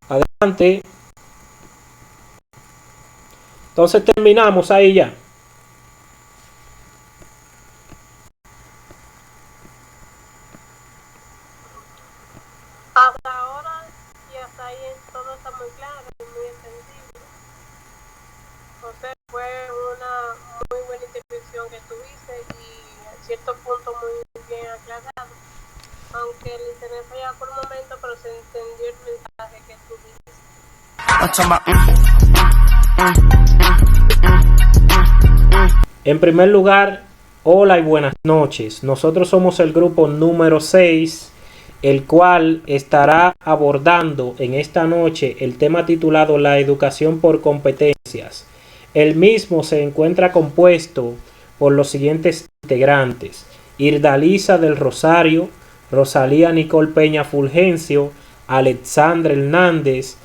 Adelante. Entonces terminamos ahí ya. Hasta ahora y hasta ahí todo está muy claro y muy entendible. José, fue una muy buena intervención que tuviste y a cierto punto muy bien aclarado. Aunque el internet falla por un momento, pero se entendió el mensaje que tú dijiste. En primer lugar, hola y buenas noches. Nosotros somos el grupo número 6, el cual estará abordando en esta noche el tema titulado La educación por competencias. El mismo se encuentra compuesto por los siguientes integrantes: Irdalisa del Rosario, Rosalía Nicole Peña Fulgencio, Alexandra Hernández,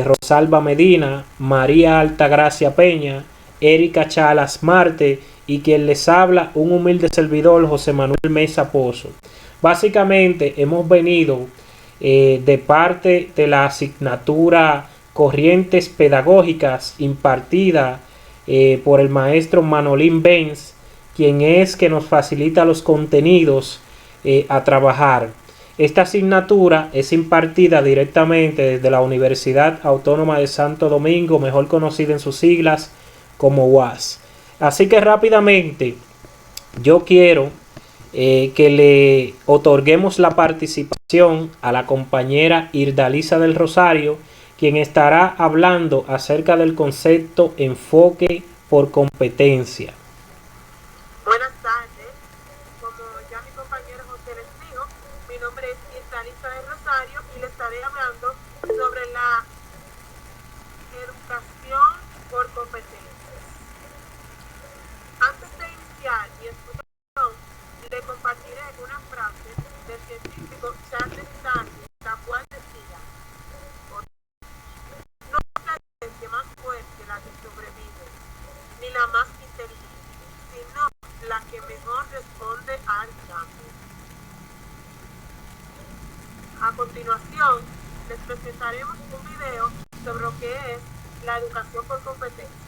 Rosalba Medina, María Altagracia Peña, Erika Chalas Marte y quien les habla, un humilde servidor, José Manuel Mesa Pozo. Básicamente hemos venido de parte de la asignatura Corrientes Pedagógicas impartida por el maestro Manolín Benz, quien es que nos facilita los contenidos a trabajar. Esta asignatura es impartida directamente desde la Universidad Autónoma de Santo Domingo, mejor conocida en sus siglas como UAS. Así que rápidamente yo quiero que le otorguemos la participación a la compañera Irdalisa del Rosario, quien estará hablando acerca del concepto enfoque por competencia. Buenas tardes, como ya mi compañero José les dijo, mi nombre es Irdalisa del Rosario y les estaré hablando sobre la educación por competencias. Antes de iniciar mi exposición, le compartiré una frase del científico Charles Darwin, la cual decía: no es la especie más fuerte la que sobrevive, ni la más inteligente, sino la que mejor responde al cambio. A continuación, les presentaremos un video sobre lo que es la educación por competencia.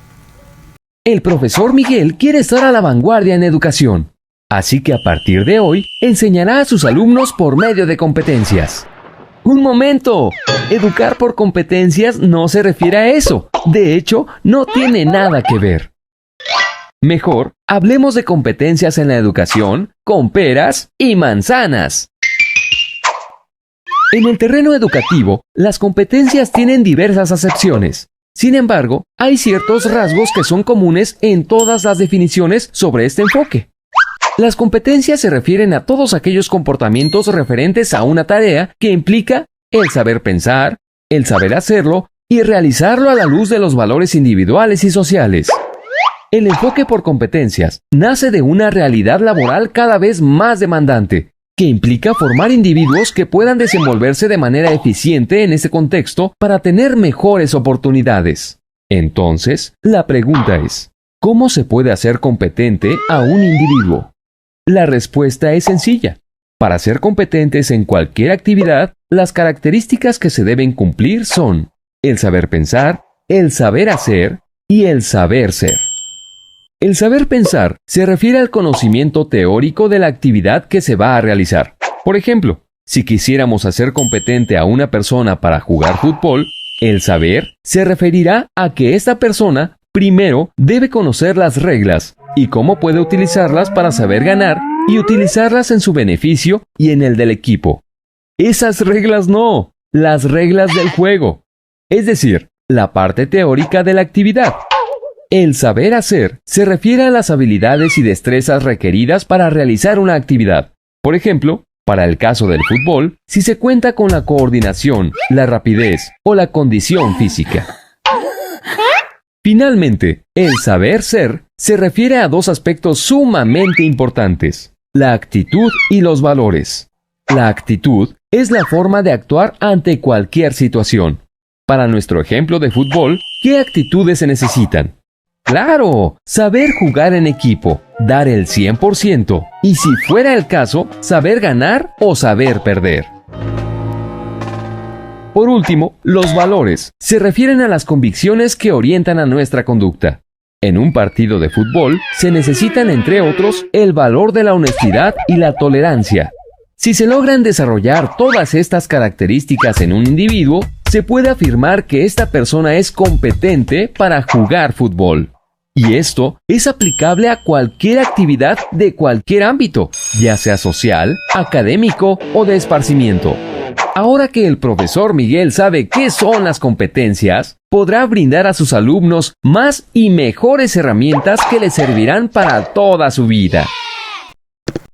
El profesor Miguel quiere estar a la vanguardia en educación, así que a partir de hoy enseñará a sus alumnos por medio de competencias. ¡Un momento! Educar por competencias no se refiere a eso. De hecho, no tiene nada que ver. Mejor, hablemos de competencias en la educación con peras y manzanas. En el terreno educativo, las competencias tienen diversas acepciones. Sin embargo, hay ciertos rasgos que son comunes en todas las definiciones sobre este enfoque. Las competencias se refieren a todos aquellos comportamientos referentes a una tarea que implica el saber pensar, el saber hacerlo y realizarlo a la luz de los valores individuales y sociales. El enfoque por competencias nace de una realidad laboral cada vez más demandante, que implica formar individuos que puedan desenvolverse de manera eficiente en ese contexto para tener mejores oportunidades. Entonces, la pregunta es, ¿cómo se puede hacer competente a un individuo? La respuesta es sencilla. Para ser competentes en cualquier actividad, las características que se deben cumplir son el saber pensar, el saber hacer y el saber ser. El saber pensar se refiere al conocimiento teórico de la actividad que se va a realizar. Por ejemplo, si quisiéramos hacer competente a una persona para jugar fútbol, el saber se referirá a que esta persona primero debe conocer las reglas y cómo puede utilizarlas para saber ganar y utilizarlas en su beneficio y en el del equipo. Esas reglas no, las reglas del juego, es decir, la parte teórica de la actividad. El saber hacer se refiere a las habilidades y destrezas requeridas para realizar una actividad. Por ejemplo, para el caso del fútbol, si se cuenta con la coordinación, la rapidez o la condición física. Finalmente, el saber ser se refiere a dos aspectos sumamente importantes: la actitud y los valores. La actitud es la forma de actuar ante cualquier situación. Para nuestro ejemplo de fútbol, ¿qué actitudes se necesitan? ¡Claro! Saber jugar en equipo, dar el 100% y, si fuera el caso, saber ganar o saber perder. Por último, los valores se refieren a las convicciones que orientan a nuestra conducta. En un partido de fútbol se necesitan, entre otros, el valor de la honestidad y la tolerancia. Si se logran desarrollar todas estas características en un individuo, se puede afirmar que esta persona es competente para jugar fútbol. Y esto es aplicable a cualquier actividad de cualquier ámbito, ya sea social, académico o de esparcimiento. Ahora que el profesor Miguel sabe qué son las competencias, podrá brindar a sus alumnos más y mejores herramientas que les servirán para toda su vida.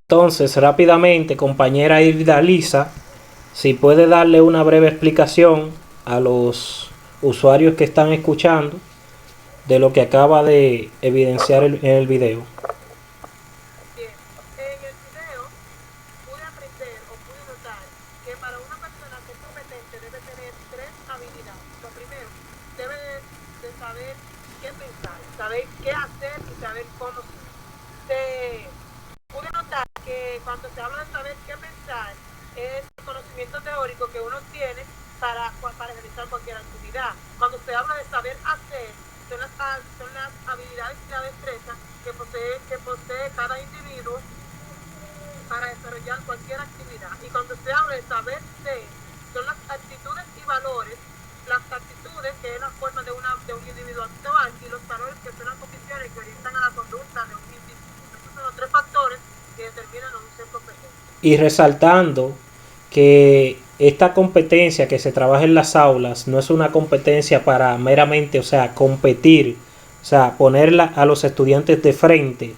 Entonces, rápidamente, compañera Irdalisa, si puede darle una breve explicación a los usuarios que están escuchando de lo que acaba de evidenciar en el video. Bien, en el video pude aprender o pude notar que para una persona ser competente debe tener tres habilidades. Lo primero, debe de saber qué pensar, saber qué hacer y saber cómo ser. Pude notar que cuando se habla de saber qué pensar es el conocimiento teórico que uno tiene para realizar cualquier actividad. Cuando se habla de saber hacer, son las habilidades y la destreza que posee cada individuo para desarrollar cualquier actividad. Y cuando se habla de saber ser, son las actitudes y valores, las actitudes que es la forma de un individuo actuar, y los valores que son las condiciones que orientan a la conducta de un individuo. Estos son los tres factores que determinan a un ser competente. Y resaltando que esta competencia que se trabaja en las aulas no es una competencia para meramente, competir, ponerla a los estudiantes de frente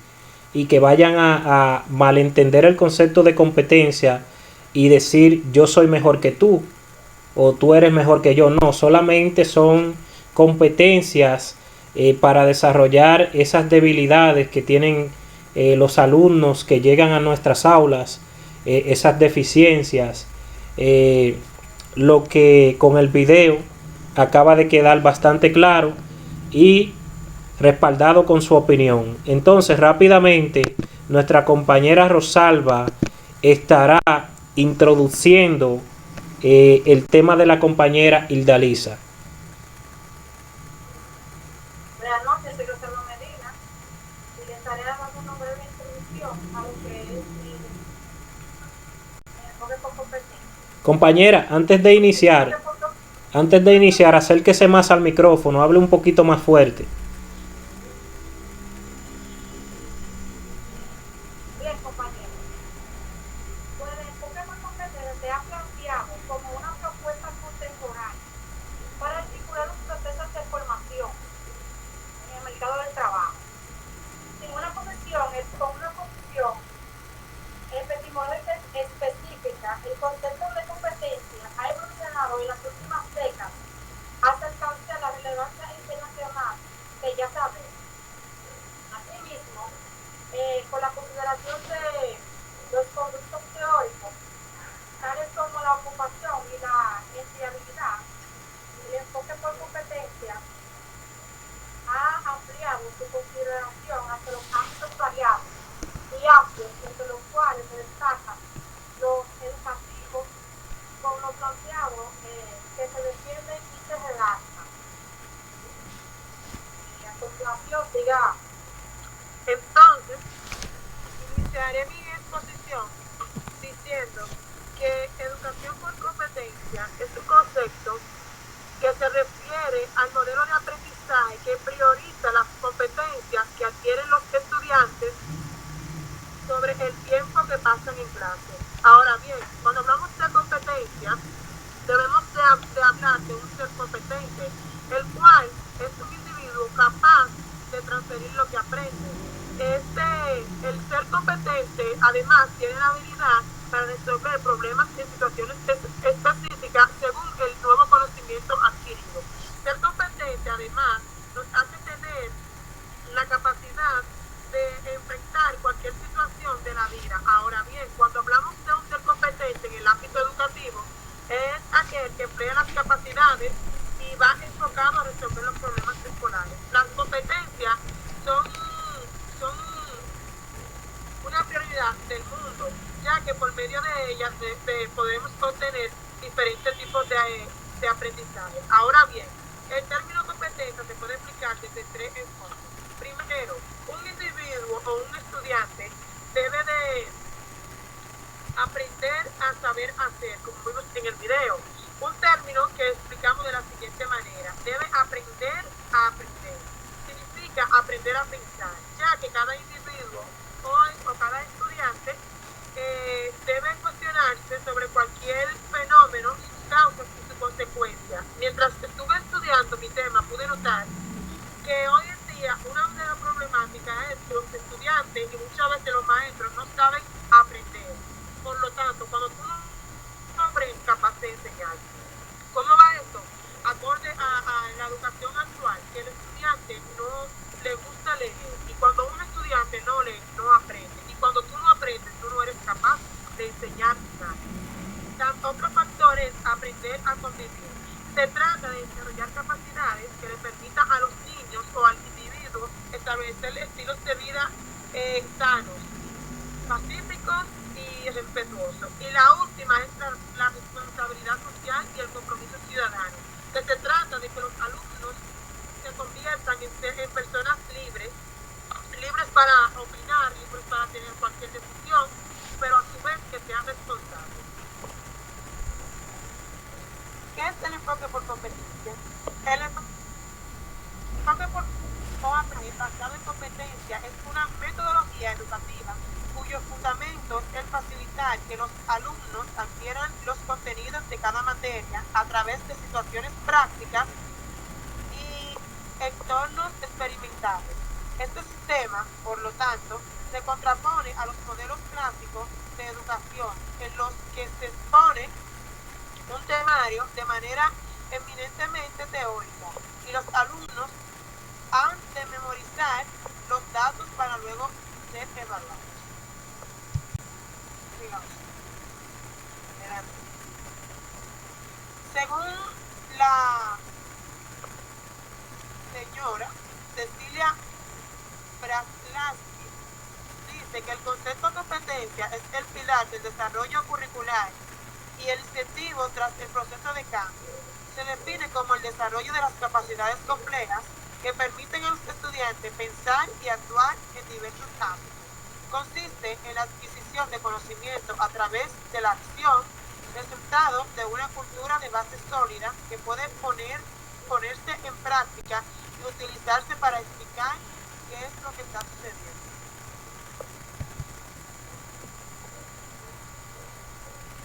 y que vayan a malentender el concepto de competencia y decir yo soy mejor que tú o tú eres mejor que yo. No, solamente son competencias para desarrollar esas debilidades que tienen los alumnos que llegan a nuestras aulas, esas deficiencias, lo que con el video acaba de quedar bastante claro y respaldado con su opinión. Entonces, rápidamente, nuestra compañera Rosalba estará introduciendo el tema de la compañera Irdalisa. Buenas noches, soy Rosalba Medina y les estaré dando una breve introducción a lo que es mi enfoque con competencia. Compañera, antes de iniciar, acérquese más al micrófono, hable un poquito más fuerte. Bien, compañeros. Pues el enfoque con competencia se ha planteado como una propuesta contemporánea para articular los procesos de formación en el mercado del trabajo. Sin una posición epistemológica específica, el concepto de competencia ha evolucionado en las últimas décadas hasta alcanzar la relevancia internacional que ya sabemos. Asimismo, con la consideración de los conductos teóricos, tales como la ocupación y la empleabilidad, el enfoque por competencia ha ampliado su consideración hacia los ámbitos variados y amplios, entre los cuales se destacan los educativos con lo planteado que se defienden y se redactan. Y a continuación, diga. Entonces, iniciaré mi exposición diciendo que educación por competencia es un concepto que se refiere al modelo de aprendizaje que prioriza las competencias que adquieren los estudiantes sobre el tiempo que pasan en clase. Ahora bien, cuando hablamos de competencia, debemos de hablar de un ser competente, el cual es un individuo capaz de transferir lo que aprende. El ser competente además tiene la habilidad para resolver problemas en situaciones específicas según el nuevo conocimiento adquirido. Ser competente además nos hace tener la capacidad de enfrentar cualquier situación de la vida. Ahora bien, cuando hablamos de un ser competente en el ámbito educativo, es aquel que emplea las capacidades y va enfocado a resolver los problemas escolares. Las competencias son una prioridad del mundo, ya que por medio de ellas podemos obtener diferentes tipos de de aprendizaje. Ahora bien, el término competencia se puede explicar desde tres enfoques. Primero, un individuo o un estudiante debe de aprender a saber hacer, como vimos en el video. Un término que explicamos de la siguiente manera: debe aprender a aprender. Significa aprender a pensar, ya que cada individuo o cada estudiante debe cuestionarse sobre cualquier fenómeno, sus causas y sus consecuencias. Mientras estuve estudiando mi tema, pude notar que hoy en día una de las problemáticas es que los estudiantes y muchas veces los maestros no saben aprender. Por lo tanto, cuando tú no aprendes, capaz de enseñar. ¿Cómo va esto? Acorde a la educación actual, que el estudiante no le gusta leer, y cuando un estudiante no lee, no aprende, y cuando tú no aprendes, tú no eres capaz de enseñar nada. Otro factor es aprender a convivir. Se trata de desarrollar capacidades que le permitan a los niños o al individuo establecer estilos de vida sanos, pacíficos y respetuosos. Y la última es la responsabilidad social y el compromiso ciudadano, que se trata de que los alumnos se conviertan en personas libres para opinar, libres para tener cualquier decisión, pero a su vez que sean responsables. ¿Qué es el enfoque por competencia? El enfoque por OAPRE basado en competencia es una metodología educativa cuyo fundamento es facilitar que los alumnos adquieran los contenidos de cada materia a través de situaciones prácticas y entornos experimentables. Este sistema, por lo tanto, se contrapone a los modelos clásicos de educación en los que se expone un temario de manera eminentemente teórica y los alumnos han de memorizar los datos para luego ser evaluados. Según la señora Cecilia Braslansky, dice que el concepto de competencia es el pilar del desarrollo curricular y el incentivo tras el proceso de cambio. Se define como el desarrollo de las capacidades complejas que permiten a los estudiantes pensar y actuar en diversos ámbitos. Consiste en la adquisición de conocimiento a través de la acción, resultado de una cultura de base sólida que puede ponerse en práctica y utilizarse para explicar qué es lo que está sucediendo.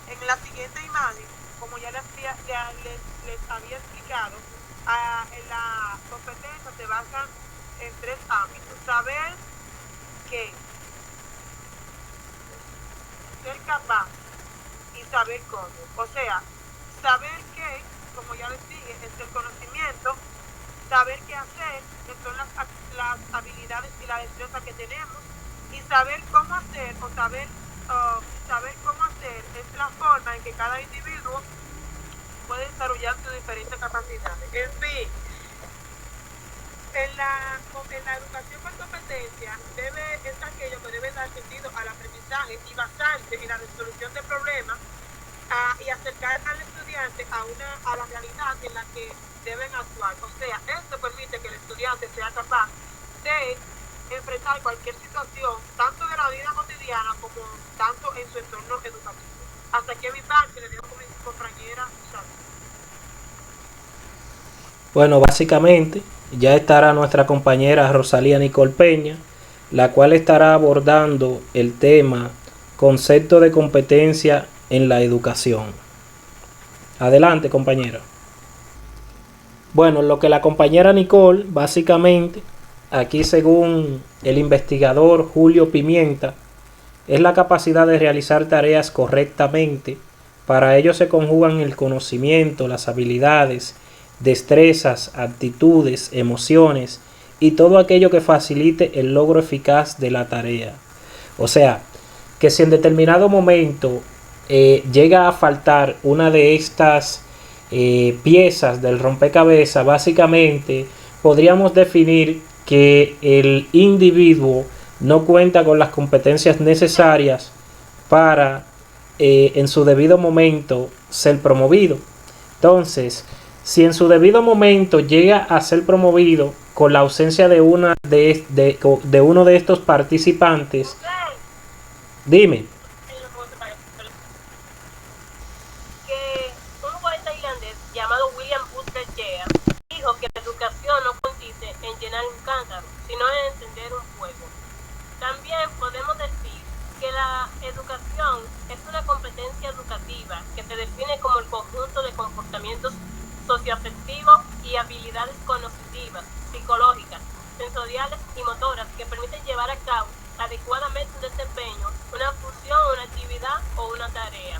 En la siguiente imagen, como ya les había explicado, la competencia se basa en tres ámbitos: saber qué, ser capaz y saber cómo. O sea, saber qué, como ya les dije, es el conocimiento; saber qué hacer, que son las habilidades y la destreza que tenemos; y saber cómo hacer o saber cómo hacer es la forma en que cada individuo puede desarrollar sus diferentes capacidades. En fin, en la educación por competencia es aquello que debe dar sentido al aprendizaje y basarse en la resolución de problemas y acercar al estudiante a la realidad en la que deben actuar. O sea, esto permite que el estudiante sea capaz de enfrentar cualquier situación, tanto de la vida cotidiana como tanto en su entorno educativo. Hasta aquí mi parte, le dejo con mi compañera Sara. Bueno, básicamente ya estará nuestra compañera Rosalía Nicole Peña, la cual estará abordando el tema concepto de competencia en la educación. Adelante, compañera. Bueno, lo que la compañera Nicole, básicamente, aquí según el investigador Julio Pimienta, es la capacidad de realizar tareas correctamente. Para ello se conjugan el conocimiento, las habilidades, destrezas, actitudes, emociones y todo aquello que facilite el logro eficaz de la tarea. O sea, que si en determinado momento llega a faltar una de estas piezas del rompecabezas, básicamente podríamos definir que el individuo no cuenta con las competencias necesarias para en su debido momento ser promovido. Entonces, si en su debido momento llega a ser promovido con la ausencia de uno de estos participantes, dime. Que un poeta irlandés llamado William Butler Yeats dijo que la educación no consiste en llenar un cántaro, sino en encender un fuego. También podemos decir que la educación es una competencia educativa que se define como el conjunto de comportamientos socioafectivos y habilidades cognitivas, psicológicas, sensoriales y motoras que permiten llevar a cabo adecuadamente un desempeño, una función, una actividad o una tarea.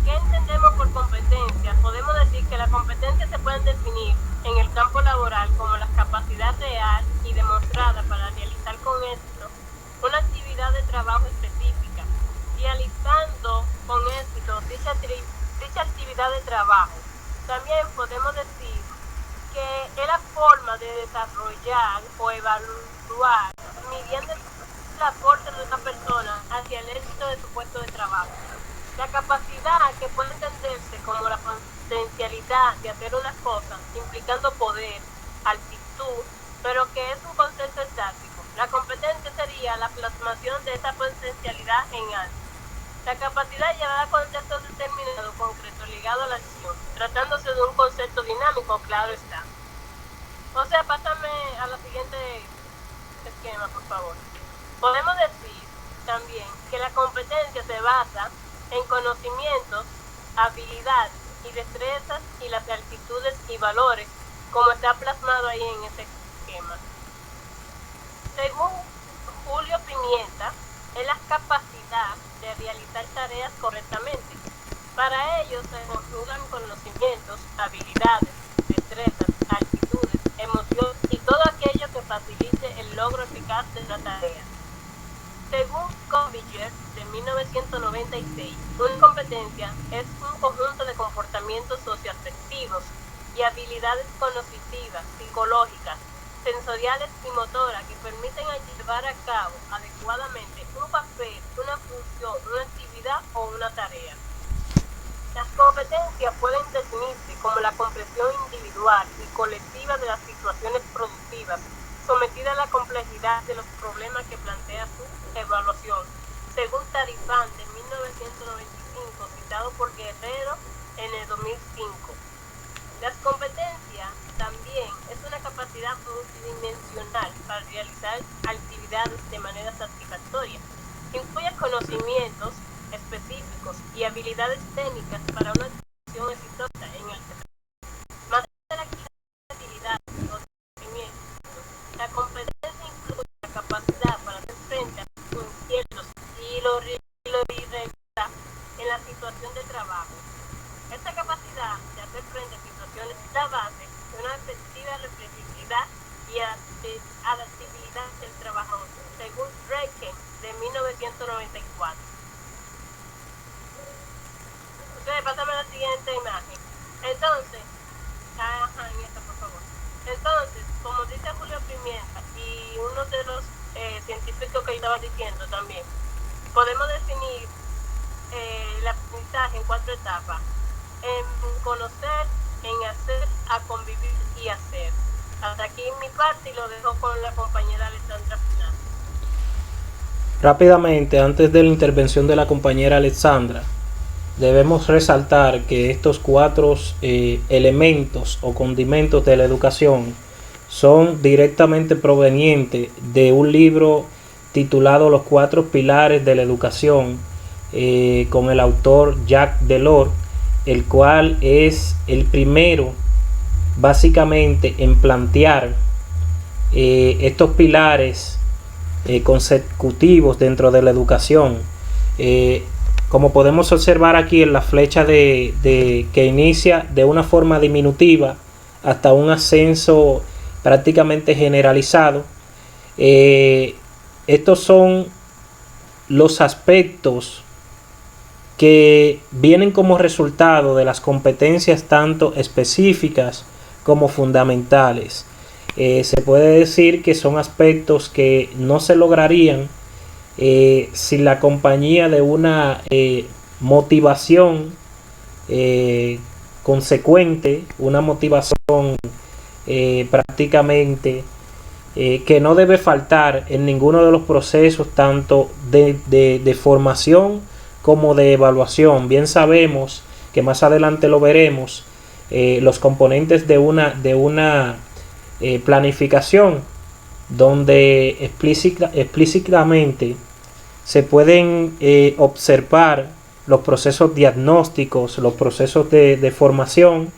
¿Qué entendemos por competencia? Podemos decir que las competencias se pueden definir en el campo laboral como la capacidad real y demostrada para realizar con éxito una actividad de trabajo específica, realizando con éxito dicha actividad de trabajo. También podemos decir que es la forma de desarrollar o evaluar, midiendo el aporte de una persona hacia el éxito de su puesto de trabajo. La capacidad, que puede entenderse como la potencialidad de hacer unas cosas, implicando poder, actitud, pero que es un concepto estático. La competencia sería la plasmación de esa potencialidad en algo. La capacidad llevada a conceptos determinados, concretos, ligados a la acción, tratándose de un concepto dinámico, claro está. O sea, pásame a la siguiente esquema, por favor. Podemos decir también que la competencia se basa en conocimientos, habilidades y destrezas y las actitudes y valores, como está plasmado ahí en ese esquema. Según Julio Pimienta, es la capacidad de realizar tareas correctamente. Para ello se conjugan conocimientos, habilidades, destrezas, actitudes, emociones y todo aquello que facilite el logro eficaz de la tarea. Según Koviger, de 1996, una competencia es un conjunto de comportamientos socioafectivos y habilidades cognitivas, psicológicas, sensoriales y motoras que permiten llevar a cabo adecuadamente un papel, una función, una actividad o una tarea. Las competencias pueden definirse como la comprensión individual y colectiva de las situaciones productivas, sometida a la complejidad de los problemas que plantea su evaluación, según Tarifán de 1995, citado por Guerrero en el 2005. Las competencias también es una capacidad multidimensional para realizar actividades de manera satisfactoria. Incluye conocimientos específicos y habilidades técnicas para una acción exitosa en el sector. Más de la creatividad o conocimiento, la competencia incluye la capacidad para hacer frente a los inciertos y lo irregular en la situación de trabajo. Esta capacidad de hacer frente a situaciones es la base de una efectiva reflexividad y adaptabilidad del trabajador, según Reichen de 1994. Ustedes, pásame la siguiente imagen. Entonces, en esta por favor. Entonces, como dice Julio Pimienta y uno de los científicos que estaba diciendo también, podemos definir el aprendizaje en 4 etapas: en conocer, en hacer, a convivir y hacer. Hasta aquí mi parte y lo dejo con la compañera Alexandra Final. Rápidamente, antes de la intervención de la compañera Alexandra, debemos resaltar que estos 4 elementos o condimentos de la educación son directamente provenientes de un libro titulado Los 4 pilares de la educación, con el autor Jacques Delors, el cual es el primero básicamente en plantear estos pilares consecutivos dentro de la educación. Como podemos observar aquí en la flecha que inicia de una forma diminutiva hasta un ascenso prácticamente generalizado. Estos son los aspectos que vienen como resultado de las competencias tanto específicas como fundamentales. Se puede decir que son aspectos que no se lograrían sin la compañía de una motivación consecuente, una motivación prácticamente que no debe faltar en ninguno de los procesos, tanto de formación como de evaluación. Bien sabemos que más adelante lo veremos, los componentes de una planificación donde explícitamente se pueden observar los procesos diagnósticos, los procesos de formación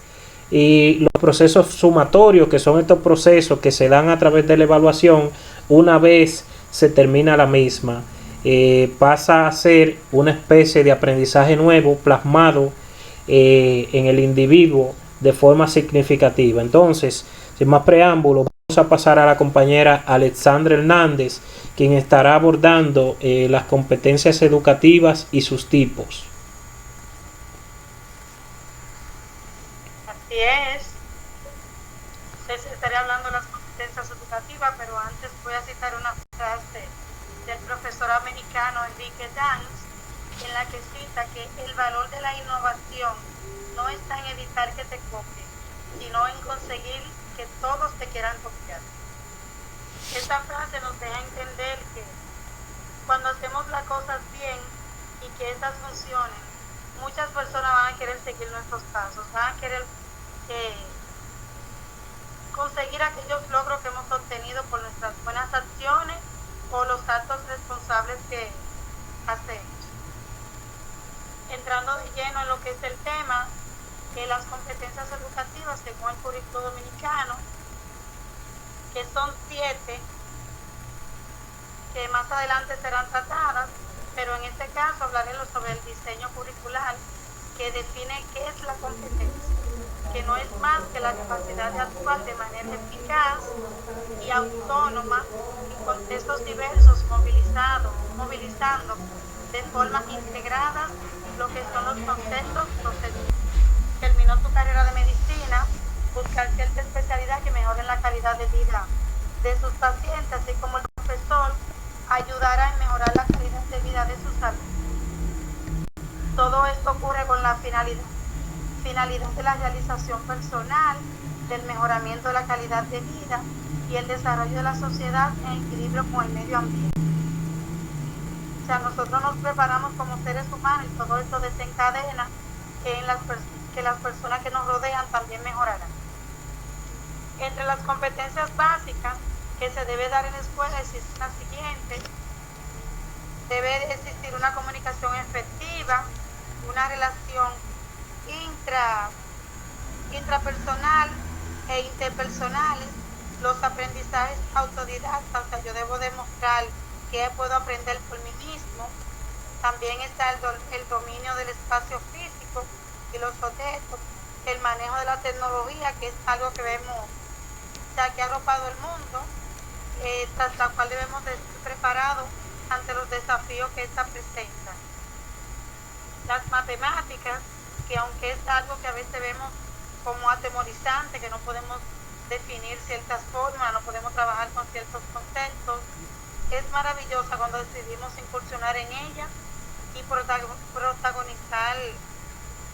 y los procesos sumatorios, que son estos procesos que se dan a través de la evaluación. Una vez se termina la misma, pasa a ser una especie de aprendizaje nuevo plasmado en el individuo de forma significativa. Entonces, sin más preámbulo, vamos a pasar a la compañera Alexandra Hernández, quien estará abordando las competencias educativas y sus tipos. Así es. Estaré hablando de las competencias educativas, pero antes voy a citar una frase del profesor americano Enrique Dance, en la que cita que el valor de la innovación no está en evitar que te copien, sino en conseguir que todos te quieran copiar. Esta frase nos deja entender que cuando hacemos las cosas bien y que estas funcionen, muchas personas van a querer seguir nuestros pasos, van a querer conseguir aquellos logros que hemos obtenido por nuestras buenas acciones o los actos responsables que hacemos. Entrando de lleno en lo que es el tema, que las competencias educativas según el currículo dominicano, que son 7, que más adelante serán tratadas, pero en este caso hablaré sobre el diseño curricular, que define qué es la competencia, que no es más que la capacidad de actuar de manera eficaz y autónoma en contextos diversos, movilizando de forma integrada lo que son los conceptos procedimientos. Terminó tu carrera de medicina, buscar cierta especialidad que mejore la calidad de vida de sus pacientes, así como el profesor ayudará en mejorar la calidad de vida de sus alumnos. Todo esto ocurre con la finalidad de la realización personal, del mejoramiento de la calidad de vida y el desarrollo de la sociedad en equilibrio con el medio ambiente. O sea, nosotros nos preparamos como seres humanos y todo esto desencadena que las personas que nos rodean también mejorarán. Entre las competencias básicas que se debe dar en la escuela existen las siguientes. Debe existir una comunicación efectiva, una relación intrapersonal e interpersonales, los aprendizajes autodidactas, o sea, yo debo demostrar que puedo aprender por mí mismo. También está el dominio del espacio físico y los objetos, el manejo de la tecnología, que es algo que vemos ya que ha arropado el mundo, tras la cual debemos de estar preparados ante los desafíos que esta presenta. Las matemáticas, que aunque es algo que a veces vemos como atemorizante, que no podemos definir ciertas fórmulas, no podemos trabajar con ciertos conceptos, es maravillosa cuando decidimos incursionar en ella y protagonizar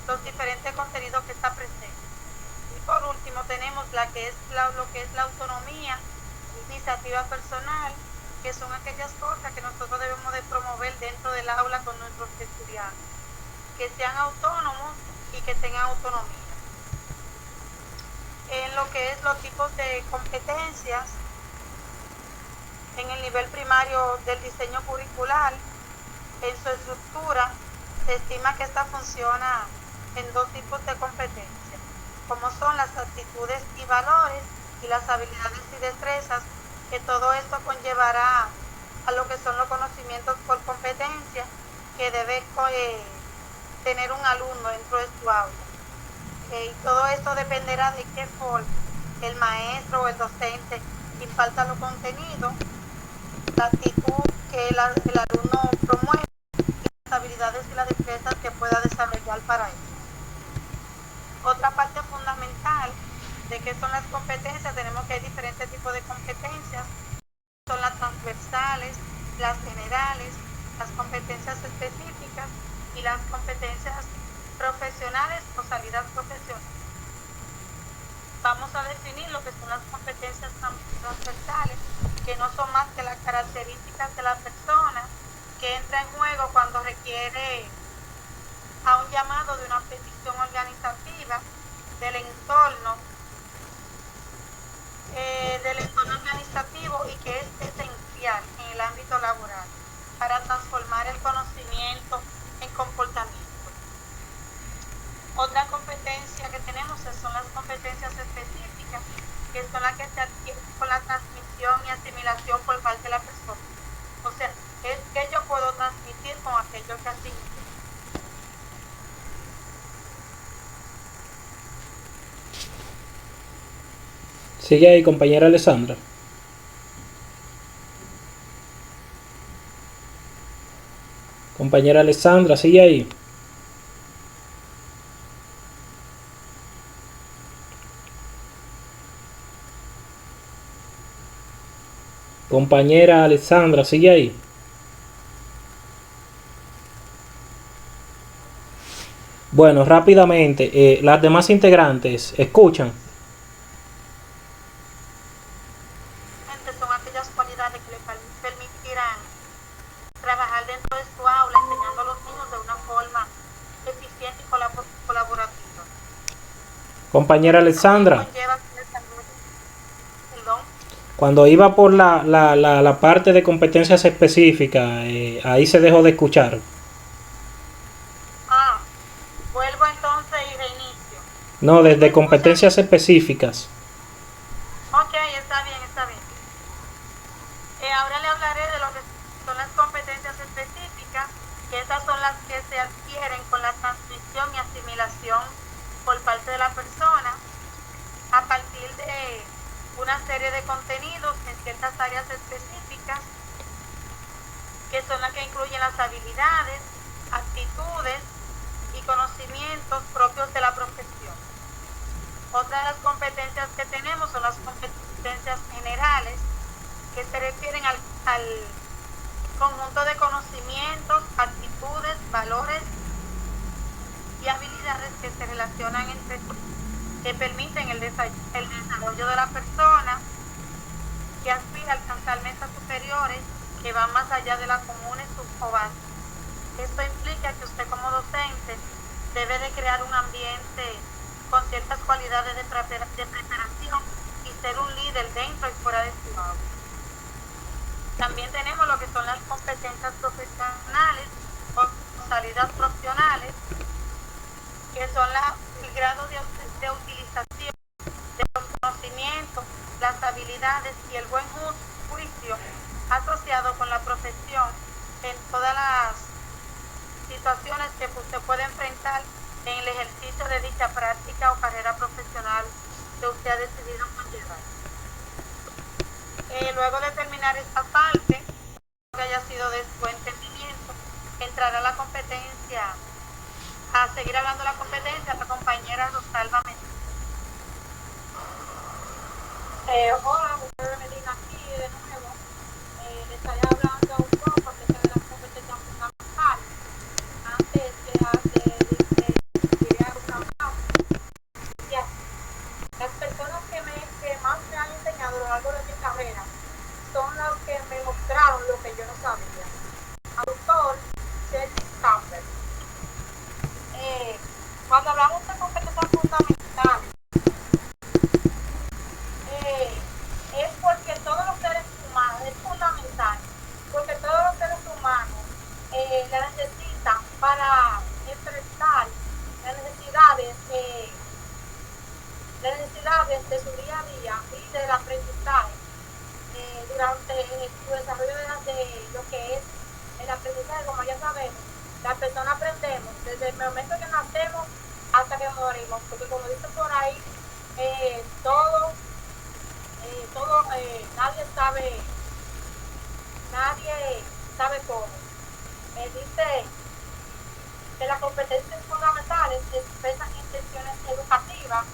los diferentes contenidos que está presente. Y por último tenemos lo que es la autonomía, iniciativa personal, que son aquellas cosas que nosotros debemos de promover dentro del aula con nuestros estudiantes, que sean autónomos y que tengan autonomía. En lo que es los tipos de competencias, en el nivel primario del diseño curricular, en su estructura, se estima que esta funciona en 2 tipos de competencias, como son las actitudes y valores y las habilidades y destrezas, que todo esto conllevará a lo que son los conocimientos por competencia que debe tener un alumno dentro de su aula. Y todo esto dependerá de qué forma el maestro o el docente imparta los contenidos, la actitud que el alumno promueve y las habilidades y las destrezas que pueda desarrollar para ello. Otra parte fundamental de qué son las competencias, tenemos que hay diferentes tipos de competencias, son las transversales, las generales, las competencias específicas y las competencias profesionales o salidas profesionales. Vamos a definir lo que son las competencias transversales, que no son más que las características de la persona que entra en juego cuando requiere a un llamado de una petición organizativa del entorno organizativo y que es esencial en el ámbito laboral para transformar el conocimiento en comportamiento. Otra competencia que tenemos son las competencias específicas, que son las que se adquieren con la transmisión y asimilación por parte de la persona. O sea, es que yo puedo transmitir con aquello que asimilo. Sigue ahí, compañera Alessandra. Compañera Alessandra, sigue ahí. Compañera Alessandra, sigue ahí. Bueno, rápidamente, las demás integrantes, ¿escuchan? Son aquellas cualidades que le permitirán trabajar dentro de su aula enseñando a los niños de una forma eficiente y colaborativa. Compañera Alessandra, Perdón. cuando iba por la parte de competencias específicas, ahí se dejó de escuchar. Vuelvo entonces y reinicio. No, desde competencias específicas. Ok, está bien, está bien. Ahora le hablaré de lo que son las competencias específicas, que esas son las que se adquieren con la transmisión y asimilación por parte de la persona a partir de una serie de contenidos en ciertas áreas específicas, que son las que incluyen las habilidades, actitudes y conocimientos propios de la profesión. Otra de las competencias que tenemos son las competencias generales, que se refieren al conjunto de conocimientos, actitudes, valores y habilidades que se relacionan entre sí, que permiten el desarrollo de la persona, que aspira a alcanzar metas superiores que van más allá de las comunes o básicas. Esto implica que usted como docente debe de crear un ambiente con ciertas cualidades de preparación y ser un líder dentro y fuera de su aula. También tenemos lo que son las competencias profesionales o salidas profesionales, que son el grado de utilización de los conocimientos, las habilidades y el buen juicio asociado con la profesión en todas las situaciones que usted puede enfrentar en el ejercicio de dicha práctica o carrera profesional que usted ha decidido conllevar. Luego de terminar esta parte, que haya sido de su entendimiento, entrará la competencia, a seguir hablando de la competencia, la compañera Rosalba Medina. Hola, Rosalba Medina aquí de nuevo. Les estaré hablando un poco acerca de las competencias fundamentales. Antes de crear una base, las personas que más me han enseñado a lo largo de mi carrera son las que me mostraron lo que yo no sabía. Autor Cedric Campbell. Cuando hablamos de competencias fundamentales, es porque todos los seres humanos, es fundamental, porque todos los seres humanos la necesitan para enfrentar las necesidades de su día a día y del aprendizaje durante su desarrollo de lo que es el aprendizaje. Como ya sabemos, las personas aprendemos desde el momento que nacemos hasta que morimos, porque como dice por ahí, nadie sabe cómo. Dice que las competencias fundamentales expresan intenciones educativas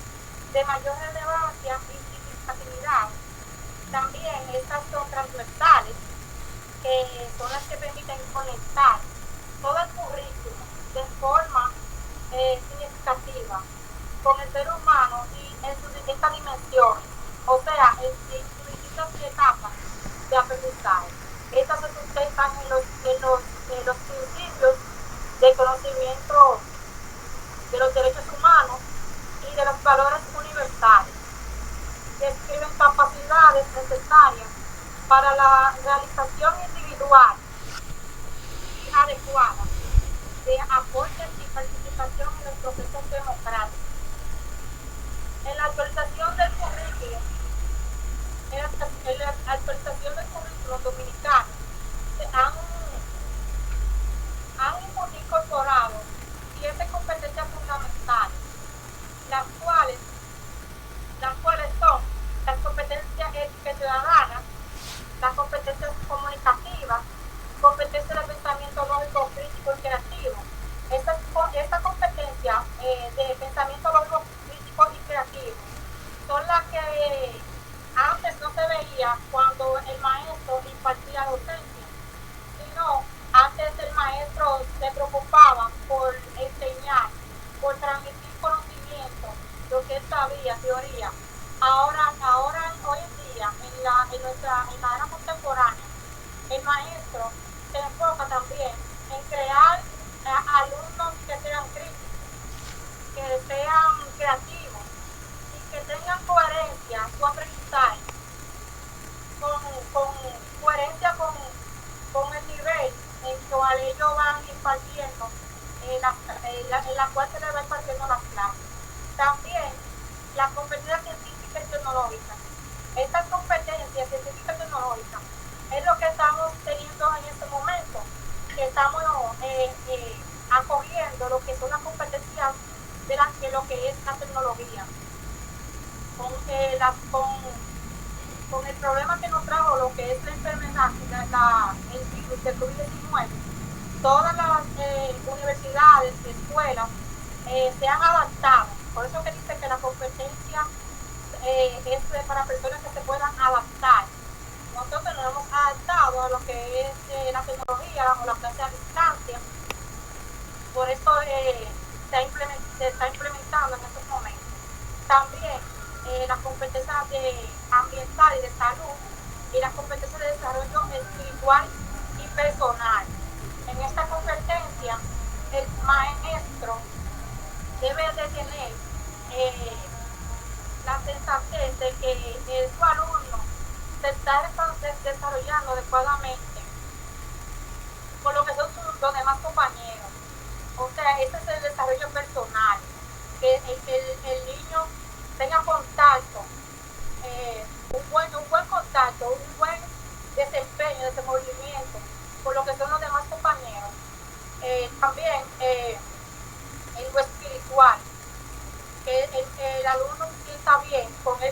de mayor relevancia y significatividad. También estas son transversales, que son las que permiten conectar todo el currículum de forma los principios de conocimiento de los derechos humanos y de los valores universales. Describen capacidades necesarias para la realización individual y adecuada de aportes y participación en los procesos democráticos. En la actualización del currículum, dominicano, se han incorporado 7 competencias fundamentales, las cuales son las competencias éticas ciudadanas, las competencias comunicativas, competencia de pensamiento lógico, crítico y creativo. Esta competencia de pensamiento lógico, crítico y creativo son las que antes no se veía cuando el maestro impartía docencia, sino antes el maestro se preocupaba por enseñar, por transmitir conocimiento, lo que él sabía, teoría. Ahora hoy en día, en la era contemporánea, el maestro se enfoca también en crear alumnos que sean críticos, que sean creativos y que tengan coherencia su aprendizaje, con coherencia con el nivel en que ellos van impartiendo, en la cual se les va impartiendo las clases. También la competencia científica y tecnológica. Estas competencias científicas y tecnológicas es lo que estamos teniendo en este momento, que estamos acogiendo lo que son las competencias de lo que es la tecnología. Con el problema que nos trajo lo que es la enfermedad, el virus del COVID-19, todas las universidades, escuelas se han adaptado. Por eso que dice que la competencia es para personas que se puedan adaptar. Nosotros nos hemos adaptado a lo que es la tecnología o la clase a distancia. Por eso se está implementando en estos momentos. También las competencias ambiental y de salud y las competencias de desarrollo espiritual y personal. En esta competencia, el maestro debe de tener la sensatez de que su alumno se está desarrollando adecuadamente por lo que son los demás compañeros. O sea, ese es el desarrollo personal, que el niño tenga contacto, un buen contacto, un buen desempeño, desenvolvimiento con lo que son los demás compañeros. También en lo espiritual, que el alumno sienta bien con sí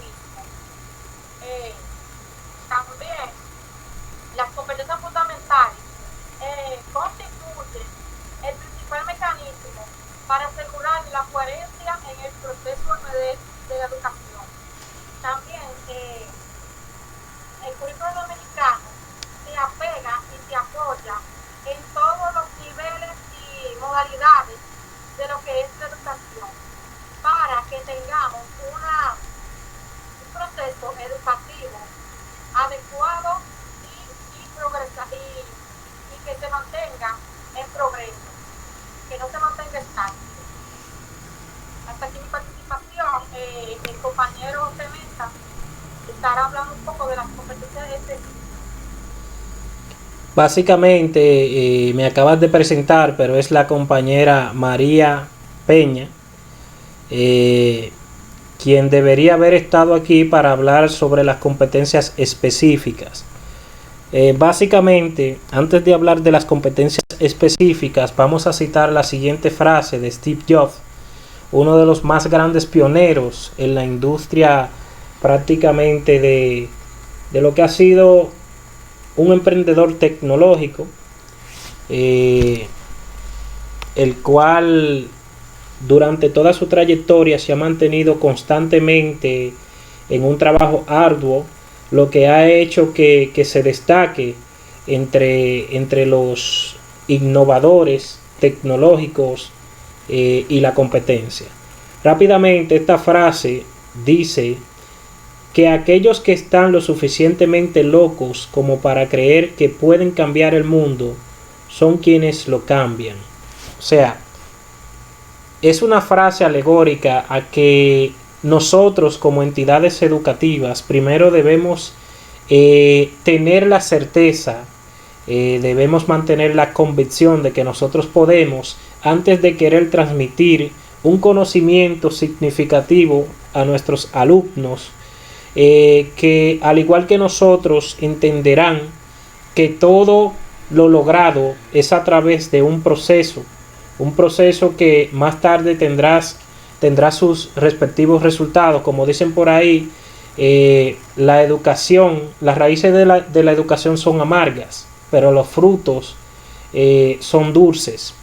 mismo. También las competencias fundamentales constituyen el principal mecanismo para asegurar la coherencia en el proceso de la educación. También el currículo dominicano se apega y se apoya en todos los niveles y modalidades de lo que es la educación, para que tengamos un proceso educativo adecuado y que se mantenga en progreso, que no se mantenga estático. Hasta aquí mi participación. El compañero Cementa estará hablando un poco de las competencias específicas. Básicamente me acabas de presentar, pero es la compañera María Peña, quien debería haber estado aquí para hablar sobre las competencias específicas. Básicamente, antes de hablar de las competencias específicas, vamos a citar la siguiente frase de Steve Jobs, uno de los más grandes pioneros en la industria prácticamente de lo que ha sido un emprendedor tecnológico, el cual durante toda su trayectoria se ha mantenido constantemente en un trabajo arduo, lo que ha hecho que se destaque entre los innovadores tecnológicos y la competencia. Rápidamente, esta frase dice que aquellos que están lo suficientemente locos como para creer que pueden cambiar el mundo son quienes lo cambian. O sea, es una frase alegórica a que nosotros como entidades educativas primero debemos tener la certeza, debemos mantener la convicción de que nosotros podemos, antes de querer transmitir un conocimiento significativo a nuestros alumnos, que al igual que nosotros entenderán que todo lo logrado es a través de un proceso que más tarde tendrá sus respectivos resultados. Como dicen por ahí, la educación, las raíces de la educación son amargas, pero los frutos son dulces.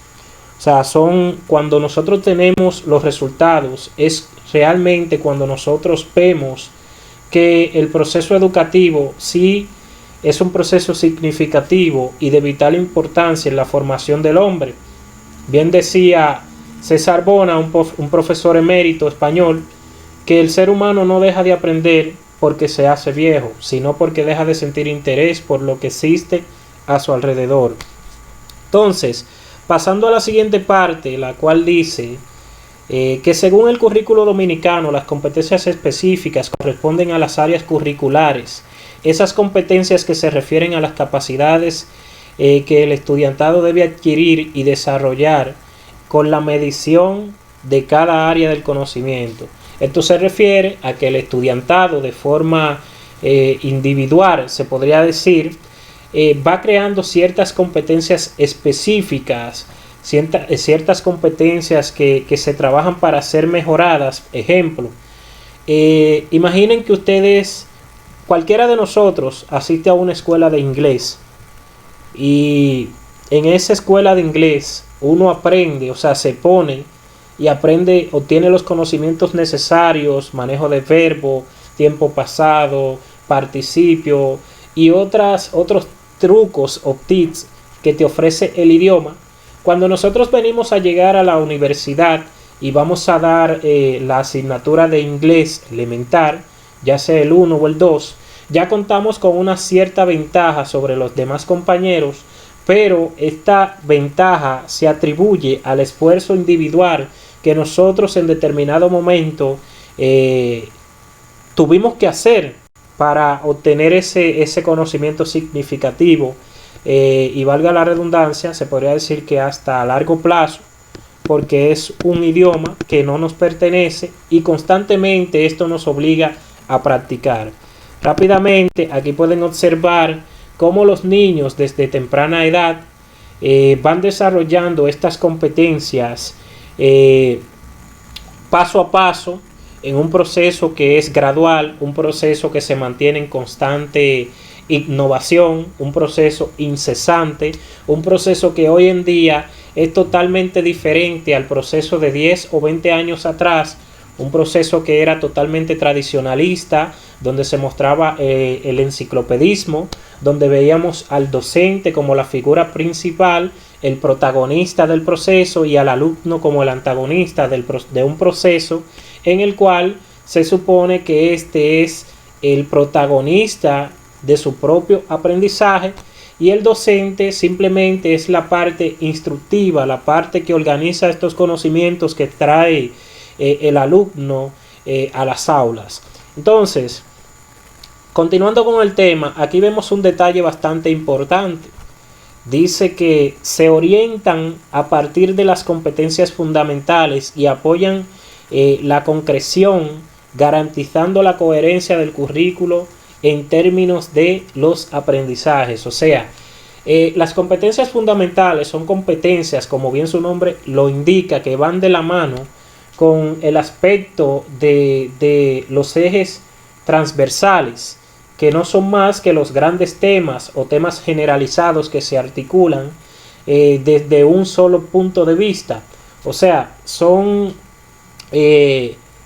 O sea, son cuando nosotros tenemos los resultados, es realmente cuando nosotros vemos que el proceso educativo sí es un proceso significativo y de vital importancia en la formación del hombre. Bien decía César Bona, un profesor emérito español, que el ser humano no deja de aprender porque se hace viejo, sino porque deja de sentir interés por lo que existe a su alrededor. Entonces, pasando a la siguiente parte, la cual dice que según el currículo dominicano, las competencias específicas corresponden a las áreas curriculares. Esas competencias que se refieren a las capacidades que el estudiantado debe adquirir y desarrollar con la medición de cada área del conocimiento. Esto se refiere a que el estudiantado de forma individual, se podría decir, va creando ciertas competencias específicas, ciertas competencias que se trabajan para ser mejoradas. Ejemplo, imaginen que ustedes, cualquiera de nosotros, asiste a una escuela de inglés y en esa escuela de inglés uno aprende, o sea, se pone y aprende, obtiene los conocimientos necesarios, manejo de verbo, tiempo pasado, participio y otros trucos o tips que te ofrece el idioma. Cuando nosotros venimos a llegar a la universidad y vamos a dar la asignatura de inglés elemental, ya sea el 1 o el 2, ya contamos con una cierta ventaja sobre los demás compañeros, pero esta ventaja se atribuye al esfuerzo individual que nosotros en determinado momento tuvimos que hacer para obtener ese conocimiento significativo, y valga la redundancia, se podría decir que hasta a largo plazo, porque es un idioma que no nos pertenece y constantemente esto nos obliga a practicar. Rápidamente aquí pueden observar cómo los niños desde temprana edad van desarrollando estas competencias paso a paso en un proceso que es gradual, un proceso que se mantiene en constante innovación, un proceso incesante, un proceso que hoy en día es totalmente diferente al proceso de 10 o 20 años atrás, un proceso que era totalmente tradicionalista, donde se mostraba el enciclopedismo, donde veíamos al docente como la figura principal, el protagonista del proceso, y al alumno como el antagonista de un proceso en el cual se supone que este es el protagonista de su propio aprendizaje y el docente simplemente es la parte instructiva, la parte que organiza estos conocimientos que trae el alumno a las aulas. Entonces, continuando con el tema, aquí vemos un detalle bastante importante. Dice que se orientan a partir de las competencias fundamentales y apoyan la concreción, garantizando la coherencia del currículo en términos de los aprendizajes. O sea, las competencias fundamentales son competencias, como bien su nombre lo indica, que van de la mano con el aspecto de los ejes transversales, que no son más que los grandes temas o temas generalizados que se articulan desde un solo punto de vista. O sea,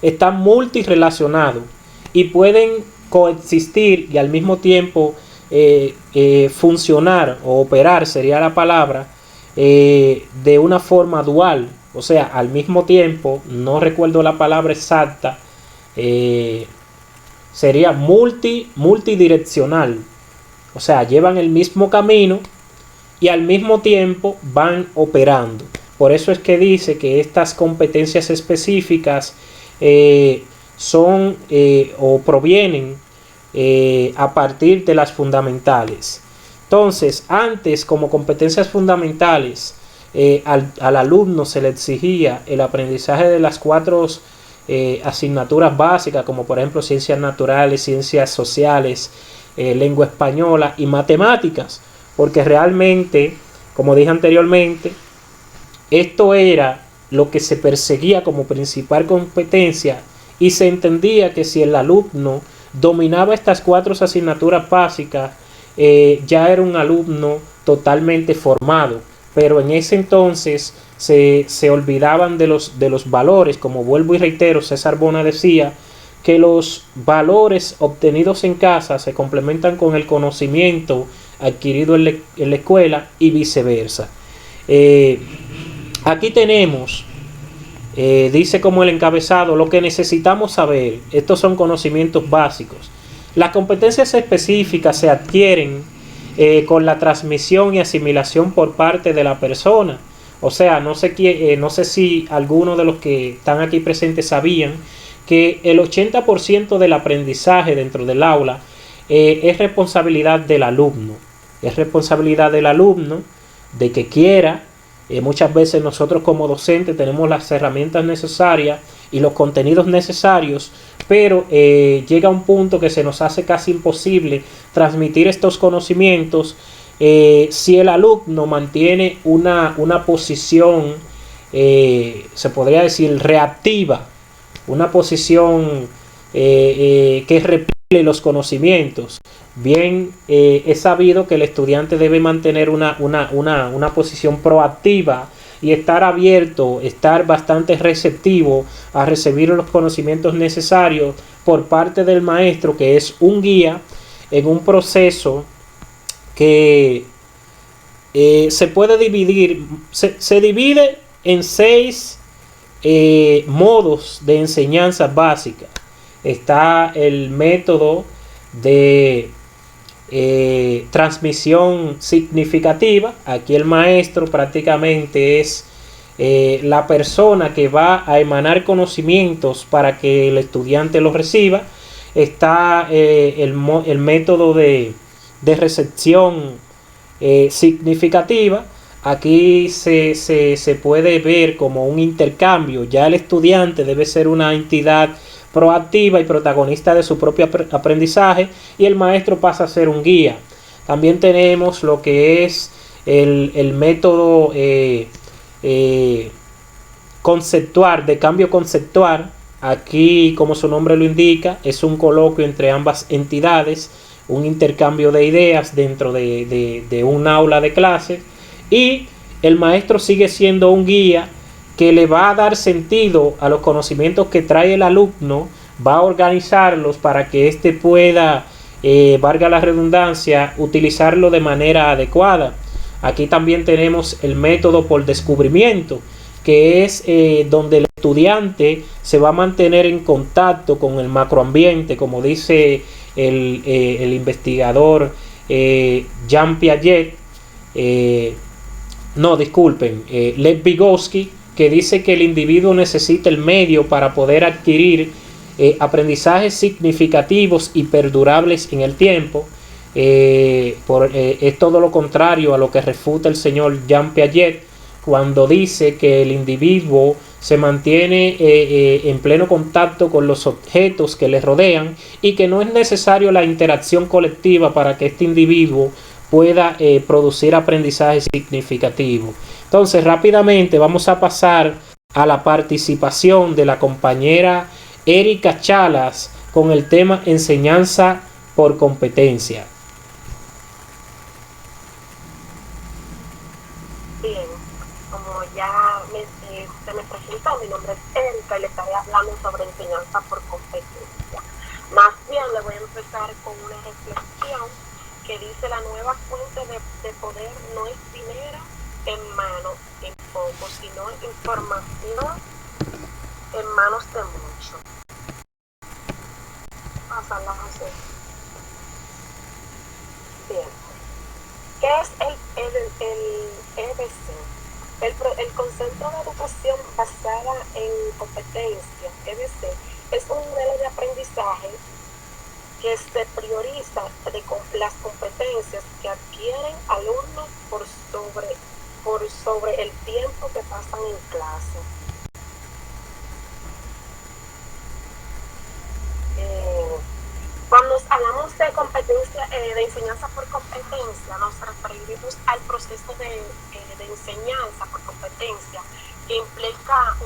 están multirelacionados y pueden coexistir y al mismo tiempo funcionar o operar, sería la palabra, de una forma dual. O sea, al mismo tiempo, no recuerdo la palabra exacta, sería multidireccional. O sea, llevan el mismo camino y al mismo tiempo van operando. Por eso es que dice que estas competencias específicas son o provienen a partir de las fundamentales. Entonces, antes, como competencias fundamentales, al alumno se le exigía el aprendizaje de las 4 asignaturas básicas, como por ejemplo ciencias naturales, ciencias sociales, lengua española y matemáticas, porque realmente, como dije anteriormente, esto era lo que se perseguía como principal competencia, y se entendía que si el alumno dominaba estas 4 asignaturas básicas, ya era un alumno totalmente formado. Pero en ese entonces se olvidaban de los valores. Como vuelvo y reitero, César Bona decía que los valores obtenidos en casa se complementan con el conocimiento adquirido en la escuela y viceversa. Aquí tenemos, dice como el encabezado, lo que necesitamos saber. Estos son conocimientos básicos. Las competencias específicas se adquieren con la transmisión y asimilación por parte de la persona. O sea, no sé si algunos de los que están aquí presentes sabían que el 80% del aprendizaje dentro del aula es responsabilidad del alumno. Es responsabilidad del alumno de que quiera. Muchas veces nosotros como docentes tenemos las herramientas necesarias y los contenidos necesarios, pero llega un punto que se nos hace casi imposible transmitir estos conocimientos si el alumno mantiene una posición, se podría decir, reactiva, una posición que repele los conocimientos. Bien, es sabido que el estudiante debe mantener una posición proactiva y estar abierto, estar bastante receptivo a recibir los conocimientos necesarios por parte del maestro, que es un guía en un proceso que se puede dividir, se divide en 6 modos de enseñanza básica. Está el método de transmisión significativa. Aquí el maestro prácticamente es la persona que va a emanar conocimientos para que el estudiante los reciba. Está el método de recepción significativa. Aquí se puede ver como un intercambio. Ya el estudiante debe ser una entidad proactiva y protagonista de su propio aprendizaje, y el maestro pasa a ser un guía. También tenemos lo que es el método conceptual, de cambio conceptual. Aquí, como su nombre lo indica, es un coloquio entre ambas entidades, un intercambio de ideas dentro de un aula de clase, y el maestro sigue siendo un guía que le va a dar sentido a los conocimientos que trae el alumno, va a organizarlos para que éste pueda, valga la redundancia, utilizarlo de manera adecuada. Aquí también tenemos el método por descubrimiento, que es donde el estudiante se va a mantener en contacto con el macroambiente, como dice el investigador Jean Piaget, Lev Vygotsky, que dice que el individuo necesita el medio para poder adquirir aprendizajes significativos y perdurables en el tiempo. Es todo lo contrario a lo que refuta el señor Jean Piaget cuando dice que el individuo se mantiene en pleno contacto con los objetos que le rodean y que no es necesario la interacción colectiva para que este individuo pueda producir aprendizaje significativo. Entonces, rápidamente vamos a pasar a la participación de la compañera Erika Chalas con el tema enseñanza por competencia. Bien, como ya se me presentó, mi nombre es Erika y le estaré hablando sobre enseñanza por competencia. Más bien le voy a empezar con una reflexión que dice: la nueva fuente de poder no es dinero en manos en poco, sino información en manos de muchos. Pásala, José. Bien. ¿Qué es el EBC? El concepto de educación basada en competencia, EBC, es un modelo de aprendizaje que se prioriza las competencias que adquieren alumnos por sobre el tiempo que pasan en clase. Cuando hablamos de competencia, de enseñanza por competencia, nos referimos al proceso de enseñanza por competencia que implica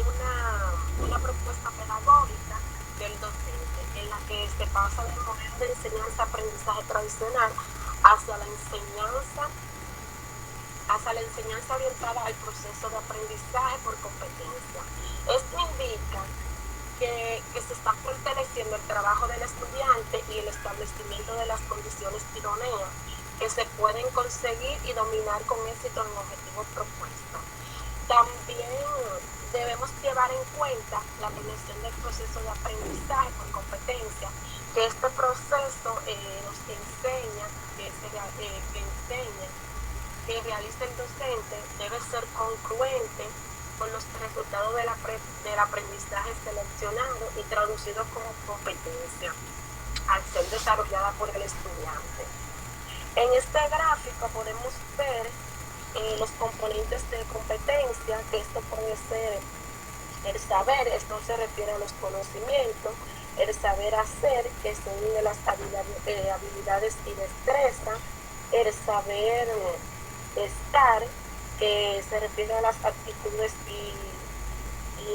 una propuesta pedagógica del docente en la que se pasa del modelo de enseñanza-aprendizaje tradicional hacia la enseñanza orientada al proceso de aprendizaje por competencia. Esto indica que se está fortaleciendo el trabajo del estudiante y el establecimiento de las condiciones idóneas que se pueden conseguir y dominar con éxito en objetivos propuestos. También debemos llevar en cuenta la planeación del proceso de aprendizaje por competencia, que este proceso nos enseña que realiza el docente debe ser congruente con los resultados del aprendizaje seleccionado y traducido como competencia al ser desarrollada por el estudiante. En este gráfico podemos ver los componentes de competencia, que esto puede ser el saber, esto se refiere a los conocimientos, el saber hacer, que son de las habilidades y destrezas, el saber estar, que se refiere a las actitudes y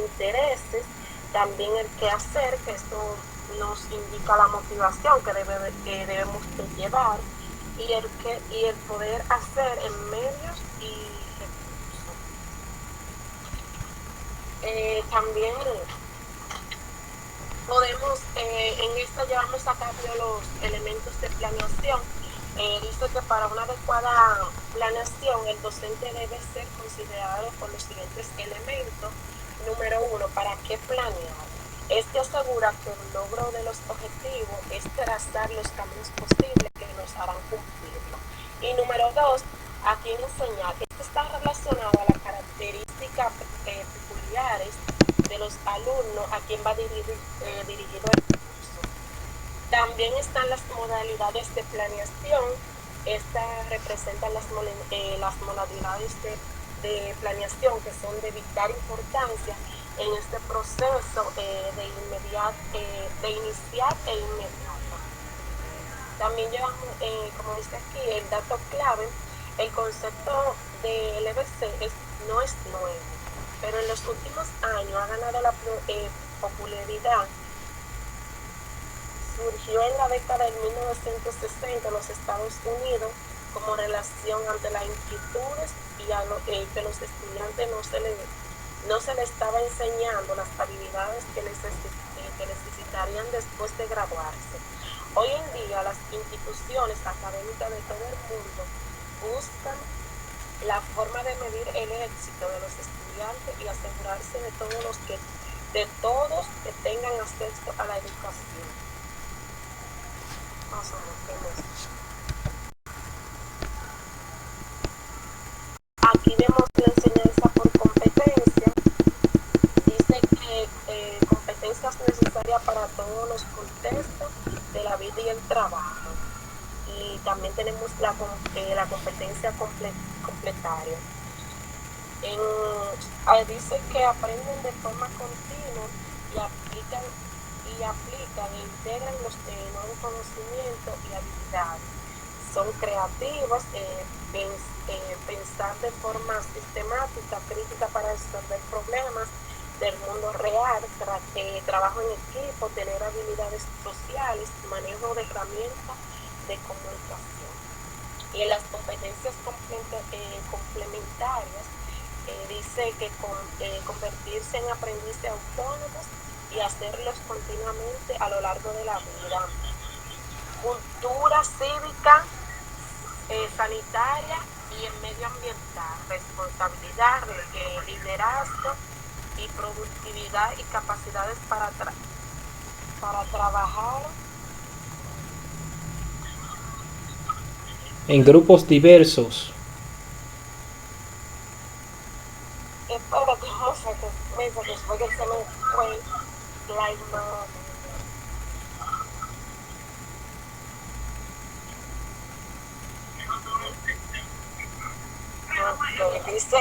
intereses, también el qué hacer, que esto nos indica la motivación que debemos de llevar, y el poder hacer en medios y recursos. También podemos, en esto llevamos a cabo los elementos de planeación. Dice que para una adecuada planeación el docente debe ser considerado por los siguientes elementos. Número 1, ¿para qué planear? Este asegura que el logro de los objetivos es trazar los caminos posibles que nos harán cumplirlo. Y número 2, ¿a quién enseñar? Esto está relacionado a las características peculiares de los alumnos a quien va dirigido el curso. También están las modalidades de planeación. Estas representan las modalidades de planeación que son de vital importancia en este proceso de iniciar e inmediato. También llevamos, como dice aquí, el dato clave. El concepto del EBC no es nuevo, pero en los últimos años ha ganado la popularidad. Surgió en la década de 1960 en los Estados Unidos como relación ante las inquietudes y a que los estudiantes no se les estaba enseñando las habilidades que necesitarían después de graduarse. Hoy en día las instituciones académicas de todo el mundo buscan la forma de medir el éxito de los estudiantes y asegurarse de todos que tengan acceso a la educación. Aquí vemos la enseñanza por competencia. Dice que competencias necesarias para todos los contextos de la vida y el trabajo. Y también tenemos la competencia completaria. Dice que aprenden de forma continua y aplican e integran los nuevos conocimientos y habilidades. Son creativos, pensar de forma sistemática, crítica para resolver problemas del mundo real, trabajo en equipo, tener habilidades sociales, manejo de herramientas de comunicación. Y en las competencias complementarias, dice que convertirse en aprendices autónomos y hacerlos continuamente a lo largo de la vida. Cultura cívica, sanitaria y en medioambiental, responsabilidad, liderazgo y productividad y capacidades para trabajar en grupos diversos. Espérate, no sé qué meses después que se me fue la imagen. Ok, dice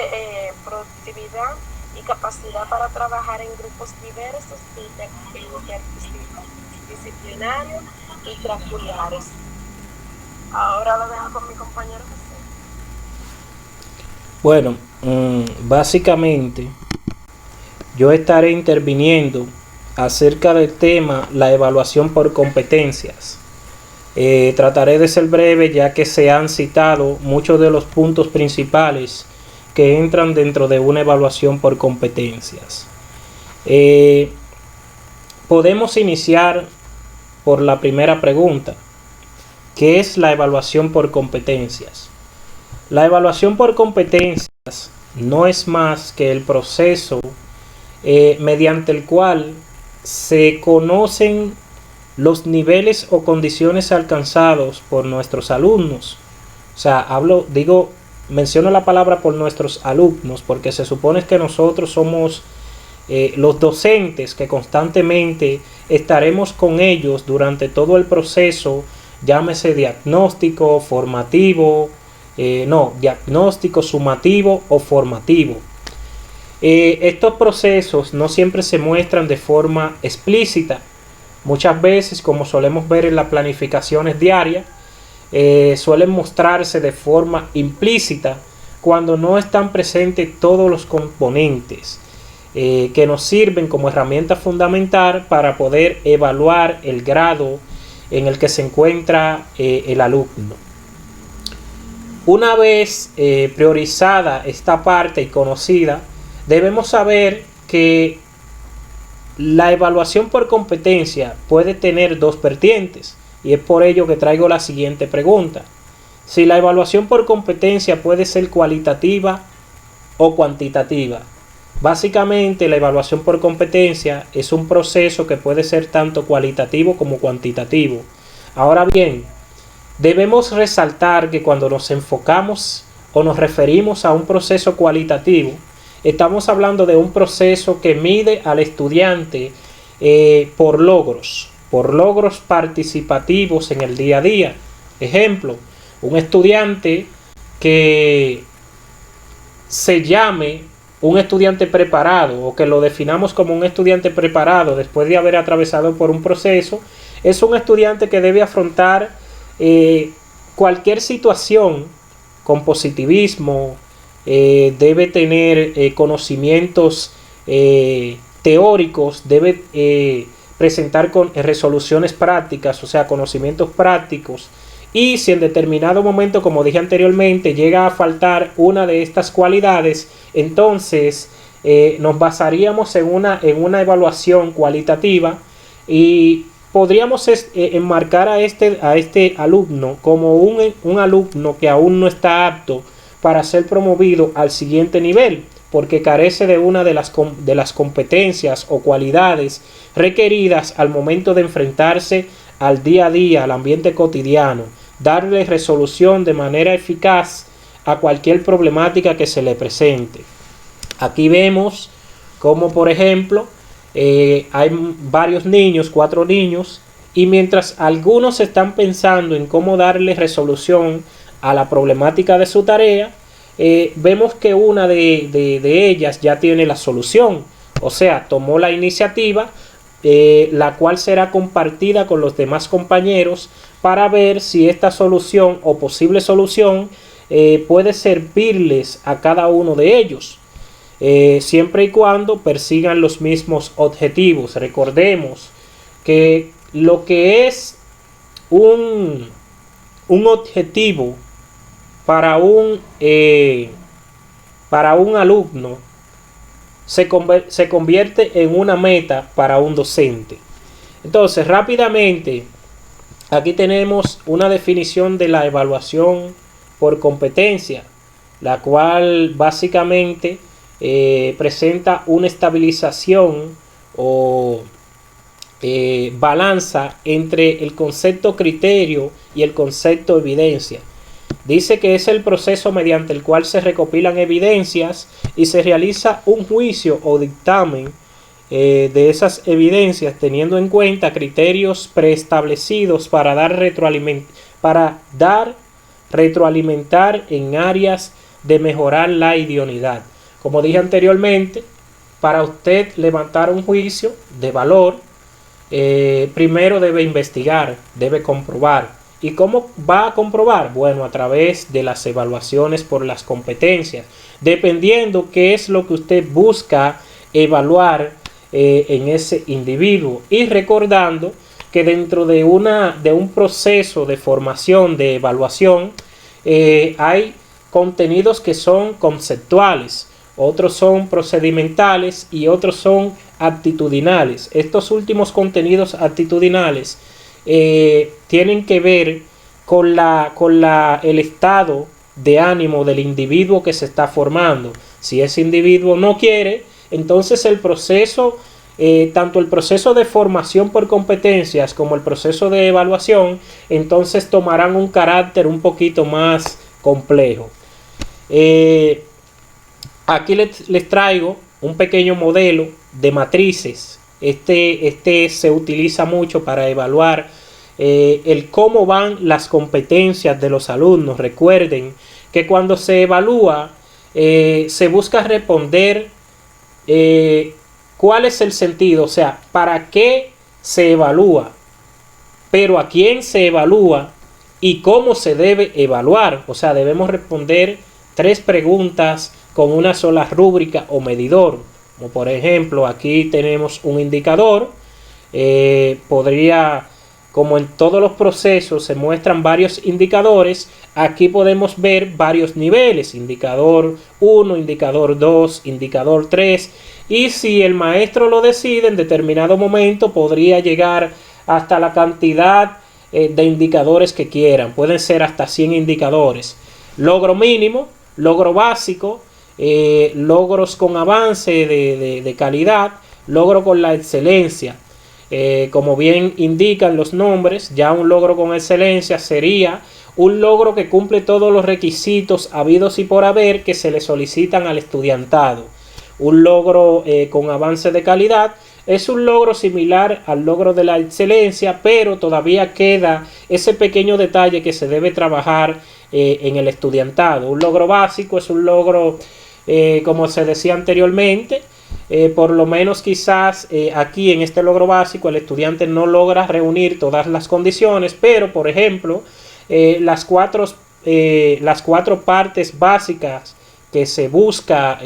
productividad y capacidad para trabajar en grupos diversos, interdisciplinarios y transculares. Ahora lo dejo con mi compañero José. Bueno, básicamente yo estaré interviniendo acerca del tema la evaluación por competencias. Trataré de ser breve ya que se han citado muchos de los puntos principales que entran dentro de una evaluación por competencias. Podemos iniciar por la primera pregunta. ¿Qué es la evaluación por competencias? La evaluación por competencias no es más que el proceso mediante el cual se conocen los niveles o condiciones alcanzados por nuestros alumnos. O sea, menciono la palabra por nuestros alumnos porque se supone que nosotros somos los docentes que constantemente estaremos con ellos durante todo el proceso, llámese diagnóstico, formativo, diagnóstico, sumativo o formativo. Estos procesos no siempre se muestran de forma explícita. Muchas veces, como solemos ver en las planificaciones diarias, suelen mostrarse de forma implícita cuando no están presentes todos los componentes que nos sirven como herramienta fundamental para poder evaluar el grado en el que se encuentra el alumno. Una vez priorizada esta parte y conocida, debemos saber que la evaluación por competencia puede tener dos vertientes y es por ello que traigo la siguiente pregunta. Si la evaluación por competencia puede ser cualitativa o cuantitativa. Básicamente la evaluación por competencia es un proceso que puede ser tanto cualitativo como cuantitativo. Ahora bien, debemos resaltar que cuando nos enfocamos o nos referimos a un proceso cualitativo, estamos hablando de un proceso que mide al estudiante por logros participativos en el día a día. Ejemplo, un estudiante que se llame un estudiante preparado o que lo definamos como un estudiante preparado después de haber atravesado por un proceso, es un estudiante que debe afrontar cualquier situación con positivismo, debe tener conocimientos teóricos, debe presentar con resoluciones prácticas, o sea, conocimientos prácticos. Y si en determinado momento, como dije anteriormente, llega a faltar una de estas cualidades, entonces nos basaríamos en una evaluación cualitativa y podríamos enmarcar a este alumno como un alumno que aún no está apto para ser promovido al siguiente nivel, porque carece de una de las competencias o cualidades requeridas al momento de enfrentarse al día a día, al ambiente cotidiano, darle resolución de manera eficaz a cualquier problemática que se le presente. Aquí vemos como, por ejemplo, hay varios niños, 4 niños, y mientras algunos están pensando en cómo darle resolución a la problemática de su tarea, vemos que una de ellas ya tiene la solución, o sea, tomó la iniciativa, la cual será compartida con los demás compañeros para ver si esta solución o posible solución puede servirles a cada uno de ellos, siempre y cuando persigan los mismos objetivos. Recordemos que lo que es un objetivo para un alumno se convierte en una meta para un docente. Entonces, rápidamente, aquí tenemos una definición de la evaluación por competencia, la cual básicamente presenta una estabilización o balanza entre el concepto criterio y el concepto evidencia. Dice que es el proceso mediante el cual se recopilan evidencias y se realiza un juicio o dictamen de esas evidencias, teniendo en cuenta criterios preestablecidos para dar retroalimentar en áreas de mejorar la idoneidad. Como dije anteriormente, para usted levantar un juicio de valor, primero debe investigar, debe comprobar. ¿Y cómo va a comprobar? Bueno, a través de las evaluaciones por las competencias, dependiendo qué es lo que usted busca evaluar en ese individuo, y recordando que dentro de un proceso de formación, de evaluación, hay contenidos que son conceptuales, otros son procedimentales y otros son actitudinales. Estos últimos contenidos actitudinales tienen que ver con el estado de ánimo del individuo que se está formando. Si ese individuo no quiere, entonces el proceso, tanto el proceso de formación por competencias como el proceso de evaluación, entonces tomarán un carácter un poquito más complejo. Aquí les traigo un pequeño modelo de matrices. Este se utiliza mucho para evaluar el cómo van las competencias de los alumnos. Recuerden que cuando se evalúa, se busca responder cuál es el sentido, o sea, para qué se evalúa, pero a quién se evalúa y cómo se debe evaluar. O sea, debemos responder 3 preguntas con una sola rúbrica o medidor. Como por ejemplo, aquí tenemos un indicador. Como en todos los procesos se muestran varios indicadores, aquí podemos ver varios niveles: indicador 1, indicador 2, indicador 3, y si el maestro lo decide, en determinado momento podría llegar hasta la cantidad de indicadores que quieran. Pueden ser hasta 100 indicadores. Logro mínimo, logro básico, logros con avance de calidad, logro con la excelencia. Como bien indican los nombres, ya un logro con excelencia sería un logro que cumple todos los requisitos habidos y por haber que se le solicitan al estudiantado. Un logro con avance de calidad es un logro similar al logro de la excelencia, pero todavía queda ese pequeño detalle que se debe trabajar en el estudiantado. Un logro básico es un logro, como se decía anteriormente, por lo menos quizás aquí en este logro básico el estudiante no logra reunir todas las condiciones, pero por ejemplo las cuatro partes básicas que se busca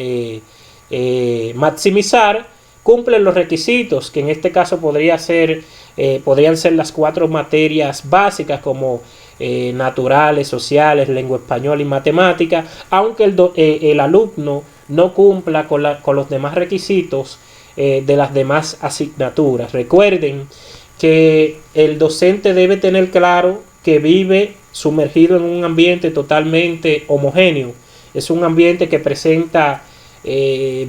maximizar cumplen los requisitos, que en este caso podrían ser las 4 materias básicas como naturales, sociales, lengua española y matemática, aunque el alumno no cumpla con los demás requisitos de las demás asignaturas. Recuerden que el docente debe tener claro que vive sumergido en un ambiente totalmente homogéneo. Es un ambiente que presenta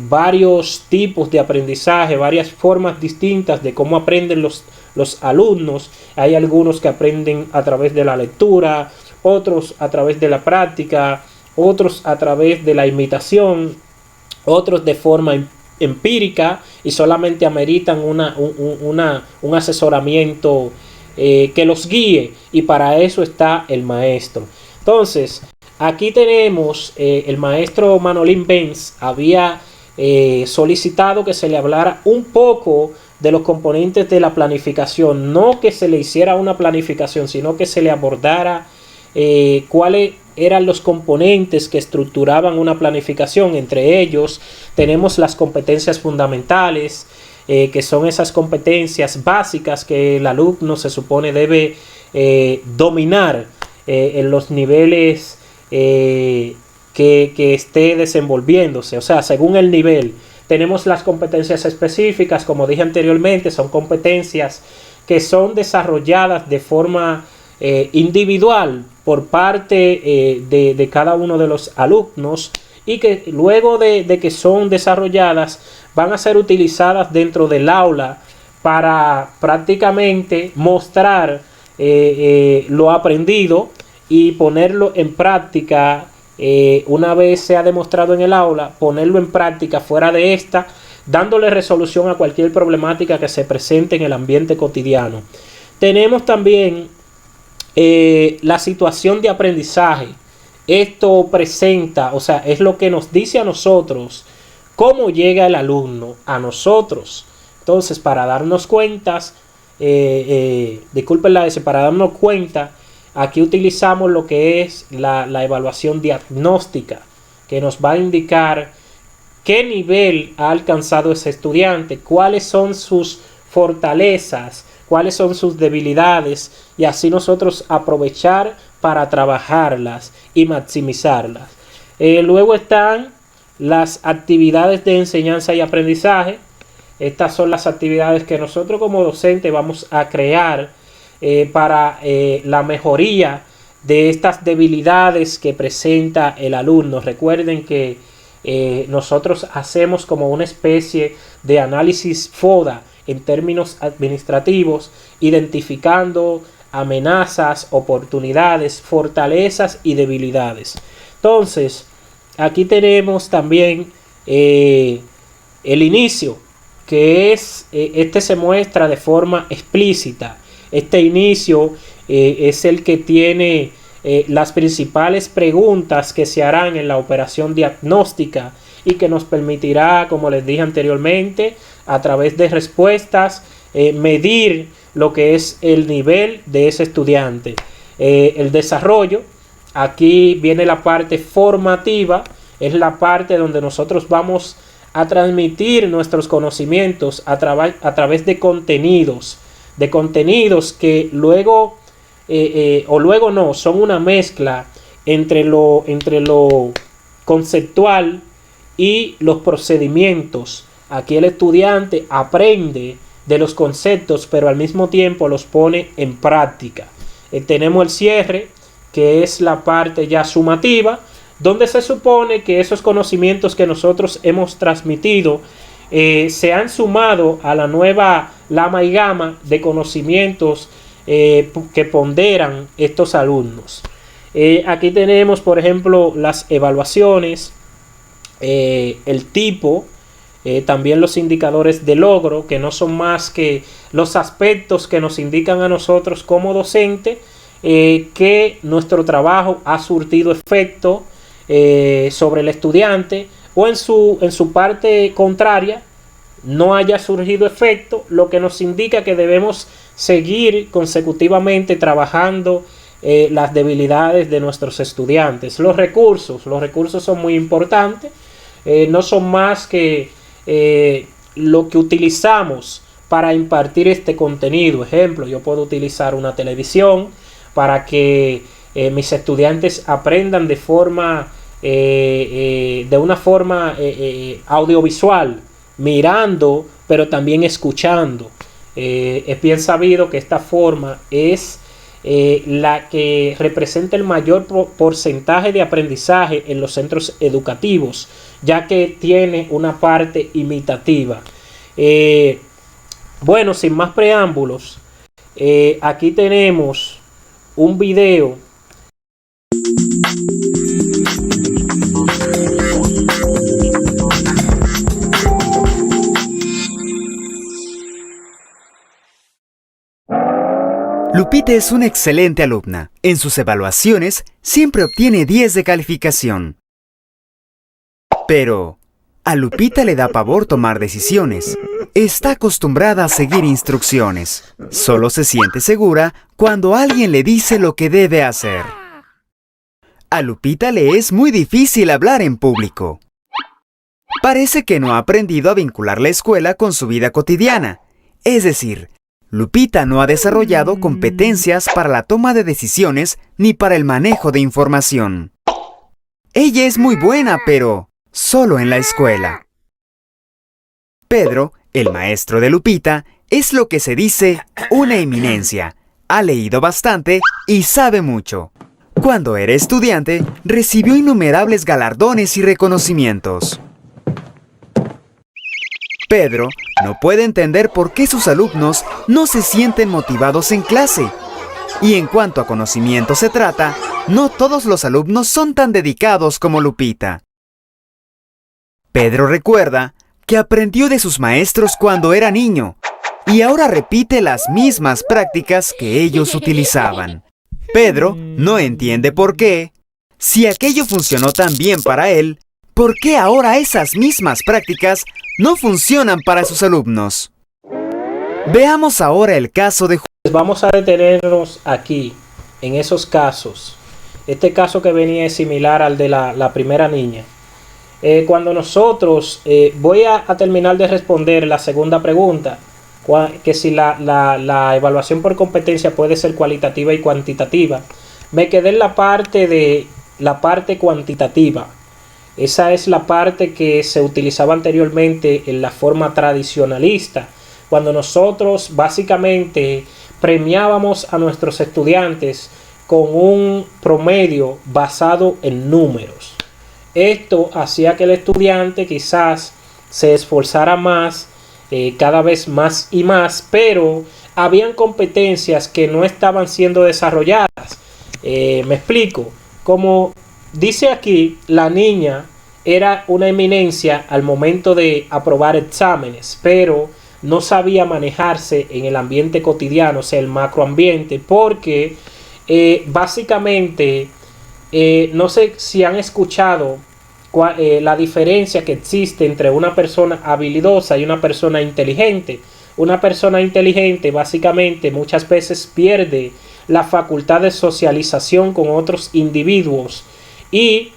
varios tipos de aprendizaje, varias formas distintas de cómo aprenden los alumnos. Hay algunos que aprenden a través de la lectura, otros a través de la práctica, otros a través de la imitación, otros de forma empírica y solamente ameritan un asesoramiento que los guíe, y para eso está el maestro. Entonces, aquí tenemos el maestro Manolín Benz había solicitado que se le hablara un poco de los componentes de la planificación, no que se le hiciera una planificación, sino que se le abordara cuáles eran los componentes que estructuraban una planificación. Entre ellos tenemos las competencias fundamentales, que son esas competencias básicas que el alumno se supone debe dominar en los niveles que esté desenvolviéndose, o sea, según el nivel. Tenemos las competencias específicas, como dije anteriormente, son competencias que son desarrolladas de forma individual por parte de cada uno de los alumnos, y que luego de que son desarrolladas van a ser utilizadas dentro del aula para prácticamente mostrar lo aprendido y ponerlo en práctica. Una vez se ha demostrado en el aula, ponerlo en práctica fuera de esta, dándole resolución a cualquier problemática que se presente en el ambiente cotidiano. Tenemos también la situación de aprendizaje. Esto presenta, o sea, es lo que nos dice a nosotros cómo llega el alumno a nosotros. Entonces, para darnos cuentas, para darnos cuenta, aquí utilizamos lo que es la evaluación diagnóstica, que nos va a indicar qué nivel ha alcanzado ese estudiante, cuáles son sus fortalezas, cuáles son sus debilidades, y así nosotros aprovechar para trabajarlas y maximizarlas. Luego están las actividades de enseñanza y aprendizaje. Estas son las actividades que nosotros como docentes vamos a crear para la mejoría de estas debilidades que presenta el alumno. Recuerden que nosotros hacemos como una especie de análisis FODA en términos administrativos, identificando amenazas, oportunidades, fortalezas y debilidades. Entonces, aquí tenemos también el inicio, que es este se muestra de forma explícita. Este inicio es el que tiene las principales preguntas que se harán en la operación diagnóstica y que nos permitirá, como les dije anteriormente, a través de respuestas, medir lo que es el nivel de ese estudiante. El desarrollo, aquí viene la parte formativa, es la parte donde nosotros vamos a transmitir nuestros conocimientos a través de contenidos que luego son una mezcla entre lo conceptual y los procedimientos. Aquí el estudiante aprende de los conceptos, pero al mismo tiempo los pone en práctica. Tenemos el cierre, que es la parte ya sumativa, donde se supone que esos conocimientos que nosotros hemos transmitido se han sumado a la nueva lama y gama de conocimientos que ponderan estos alumnos. Aquí tenemos, por ejemplo, las evaluaciones, el tipo, también los indicadores de logro, que no son más que los aspectos que nos indican a nosotros como docente que nuestro trabajo ha surtido efecto sobre el estudiante, o en su parte contraria no haya surgido efecto, lo que nos indica que debemos seguir consecutivamente trabajando las debilidades de nuestros estudiantes. Los recursos son muy importantes, no son más que lo que utilizamos para impartir este contenido. Ejemplo, yo puedo utilizar una televisión para que mis estudiantes aprendan de una forma audiovisual, mirando, pero también escuchando. Es bien sabido que esta forma es la que representa el mayor porcentaje de aprendizaje en los centros educativos, ya que tiene una parte imitativa. Bueno, sin más preámbulos, aquí tenemos un video. Lupita es una excelente alumna. En sus evaluaciones siempre obtiene 10 de calificación. Pero a Lupita le da pavor tomar decisiones. Está acostumbrada a seguir instrucciones. Solo se siente segura cuando alguien le dice lo que debe hacer. A Lupita le es muy difícil hablar en público. Parece que no ha aprendido a vincular la escuela con su vida cotidiana. Es decir, Lupita no ha desarrollado competencias para la toma de decisiones ni para el manejo de información. Ella es muy buena, pero solo en la escuela. Pedro, el maestro de Lupita, es lo que se dice una eminencia. Ha leído bastante y sabe mucho. Cuando era estudiante, recibió innumerables galardones y reconocimientos. Pedro no puede entender por qué sus alumnos no se sienten motivados en clase. Y en cuanto a conocimiento se trata, no todos los alumnos son tan dedicados como Lupita. Pedro recuerda que aprendió de sus maestros cuando era niño y ahora repite las mismas prácticas que ellos utilizaban. Pedro no entiende por qué. Si aquello funcionó tan bien para él, ¿por qué ahora esas mismas prácticas no funcionan para sus alumnos? Veamos ahora el caso de Vamos a detenernos aquí, en esos casos. Este caso que venía es similar al de la primera niña. Cuando nosotros, voy a terminar de responder la segunda pregunta, que si la evaluación por competencia puede ser cualitativa y cuantitativa. Me quedé en la parte cuantitativa. Esa es la parte que se utilizaba anteriormente en la forma tradicionalista, cuando nosotros básicamente premiábamos a nuestros estudiantes con un promedio basado en números. Esto hacía que el estudiante quizás se esforzara más, cada vez más y más, pero habían competencias que no estaban siendo desarrolladas. Me explico. Como dice aquí, la niña era una eminencia al momento de aprobar exámenes, pero no sabía manejarse en el ambiente cotidiano, o sea, el macroambiente, porque básicamente, no sé si han escuchado la diferencia que existe entre una persona habilidosa y una persona inteligente. Una persona inteligente básicamente muchas veces pierde la facultad de socialización con otros individuos y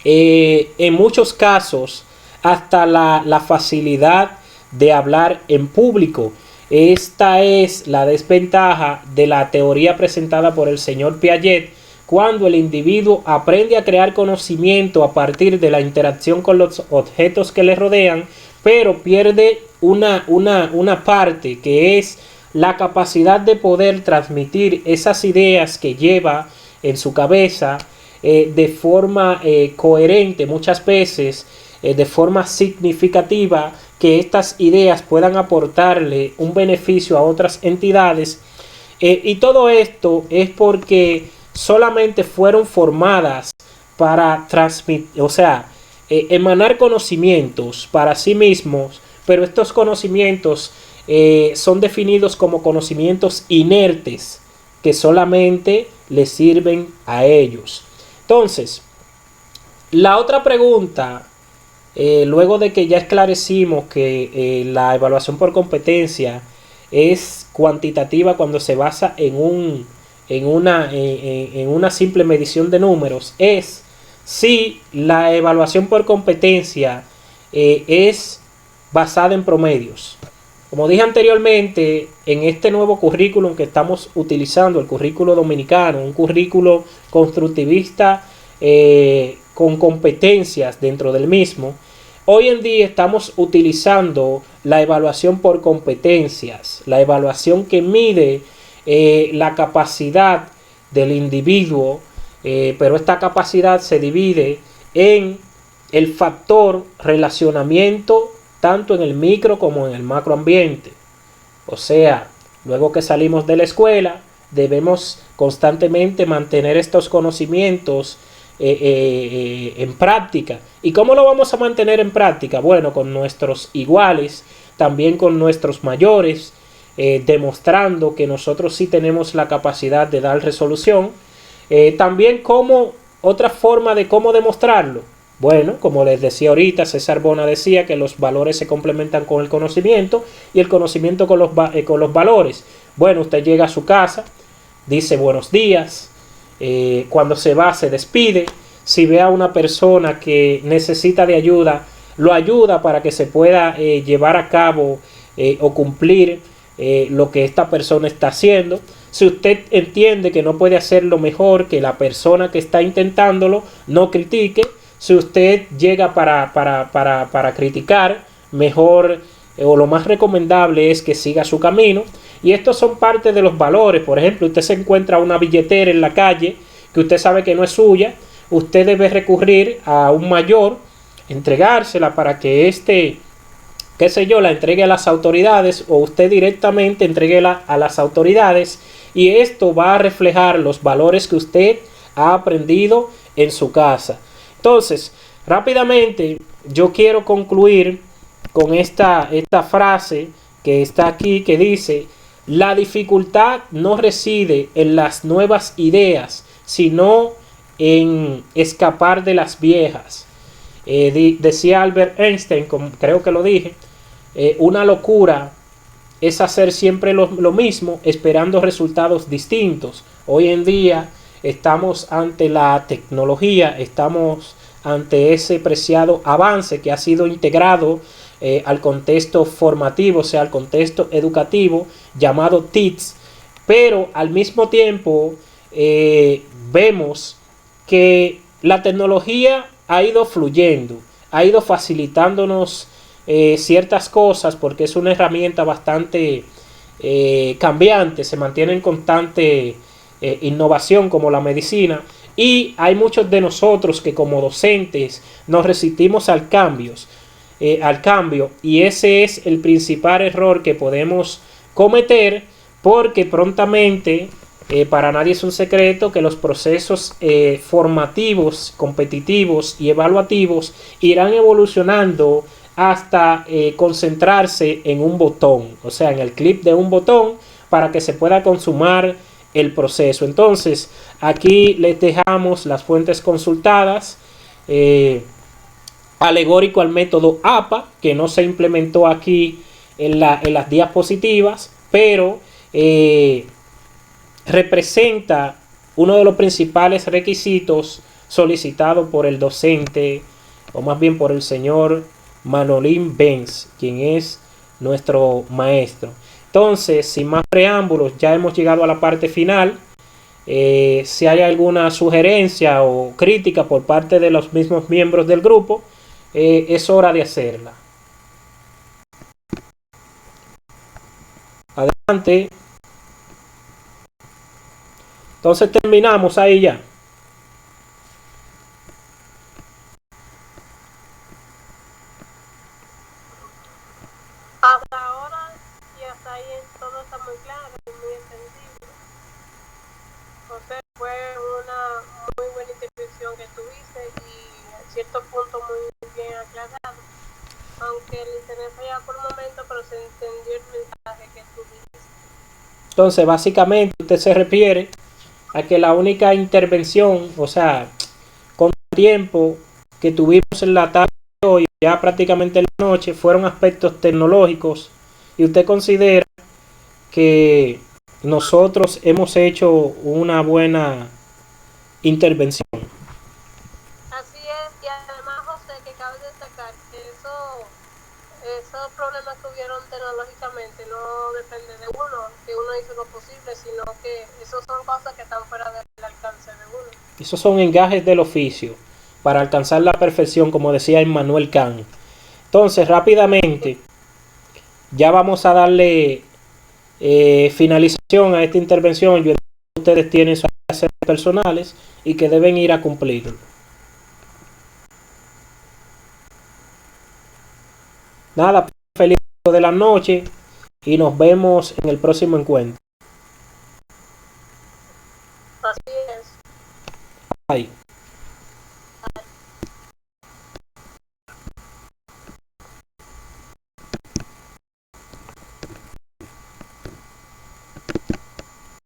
en muchos casos hasta la facilidad de hablar en público. Esta es la desventaja de la teoría presentada por el señor Piaget, cuando el individuo aprende a crear conocimiento a partir de la interacción con los objetos que le rodean, pero pierde una parte que es la capacidad de poder transmitir esas ideas que lleva en su cabeza de forma coherente, muchas veces de forma significativa, que estas ideas puedan aportarle un beneficio a otras entidades. Y todo esto es porque solamente fueron formadas para transmitir, o sea, emanar conocimientos para sí mismos, pero estos conocimientos son definidos como conocimientos inertes que solamente les sirven a ellos. Entonces, la otra pregunta, luego de que ya esclarecimos que la evaluación por competencia es cuantitativa cuando se basa en una simple medición de números, es si la evaluación por competencia es basada en promedios. Como dije anteriormente, en este nuevo currículum que estamos utilizando, el currículo dominicano, un currículo constructivista con competencias dentro del mismo, hoy en día estamos utilizando la evaluación por competencias, la evaluación que mide la capacidad del individuo, pero esta capacidad se divide en el factor relacionamiento tanto en el micro como en el macroambiente. O sea, luego que salimos de la escuela debemos constantemente mantener estos conocimientos en práctica. ¿Y cómo lo vamos a mantener en práctica? Bueno, con nuestros iguales, también con nuestros mayores, demostrando que nosotros sí tenemos la capacidad de dar resolución. También como otra forma de cómo demostrarlo. Bueno, como les decía ahorita, César Bona decía que los valores se complementan con el conocimiento y el conocimiento con los valores. Bueno, usted llega a su casa, dice buenos días, cuando se va se despide, si ve a una persona que necesita de ayuda, lo ayuda para que se pueda llevar a cabo o cumplir lo que esta persona está haciendo. Si usted entiende que no puede hacerlo mejor que la persona que está intentándolo, no critique. Si usted llega para criticar, mejor o lo más recomendable es que siga su camino. Y estos son parte de los valores. Por ejemplo, usted se encuentra una billetera en la calle que usted sabe que no es suya. Usted debe recurrir a un mayor, entregársela para que éste, qué sé yo, la entregue a las autoridades, o usted directamente entréguela a las autoridades. Y esto va a reflejar los valores que usted ha aprendido en su casa. Entonces, rápidamente, yo quiero concluir con esta frase que está aquí, que dice: la dificultad no reside en las nuevas ideas, sino en escapar de las viejas. Decía Albert Einstein, creo que lo dije, una locura es hacer siempre lo mismo esperando resultados distintos. Hoy en día estamos ante la tecnología, estamos ante ese preciado avance que ha sido integrado al contexto formativo, o sea, al contexto educativo, llamado TICS, pero al mismo tiempo vemos que la tecnología ha ido fluyendo, ha ido facilitándonos ciertas cosas, porque es una herramienta bastante cambiante, se mantiene en constante innovación, como la medicina, y hay muchos de nosotros que como docentes nos resistimos al cambio, y ese es el principal error que podemos cometer, porque prontamente, para nadie es un secreto que los procesos formativos, competitivos y evaluativos irán evolucionando hasta concentrarse en un botón, o sea, en el clic de un botón, para que se pueda consumar el proceso. Entonces, aquí les dejamos las fuentes consultadas, alegórico al método APA, que no se implementó aquí en las diapositivas, pero representa uno de los principales requisitos solicitados por el docente, o más bien por el señor Manolín Benz, quien es nuestro maestro. Entonces, sin más preámbulos, ya hemos llegado a la parte final. Si hay alguna sugerencia o crítica por parte de los mismos miembros del grupo, es hora de hacerla. Adelante. Entonces terminamos ahí ya. Hasta ahora y hasta ahí todo está muy claro y muy entendible. José, fue una muy buena intervención que tuviste y a cierto punto muy bien aclarado. Aunque el internet fallaba por un momento, pero se entendió el mensaje que tuviste. Entonces, básicamente, usted se refiere a que la única intervención, o sea, con tiempo que tuvimos en la tarde de hoy, ya prácticamente en la noche, fueron aspectos tecnológicos, y usted considera que nosotros hemos hecho una buena intervención. Así es, y además, José, que cabe destacar que esos problemas que hubieron tecnológicamente no depende de uno, que uno hizo lo posible, sino que esos son cosas que están fuera del alcance de uno. Esos son engajes del oficio para alcanzar la perfección, como decía Immanuel Kant. Entonces, rápidamente, ya vamos a darle finalización a esta intervención. Yo entiendo que ustedes tienen sus clases personales y que deben ir a cumplirlo. Nada, feliz de la noche y nos vemos en el próximo encuentro. Así es. Bye.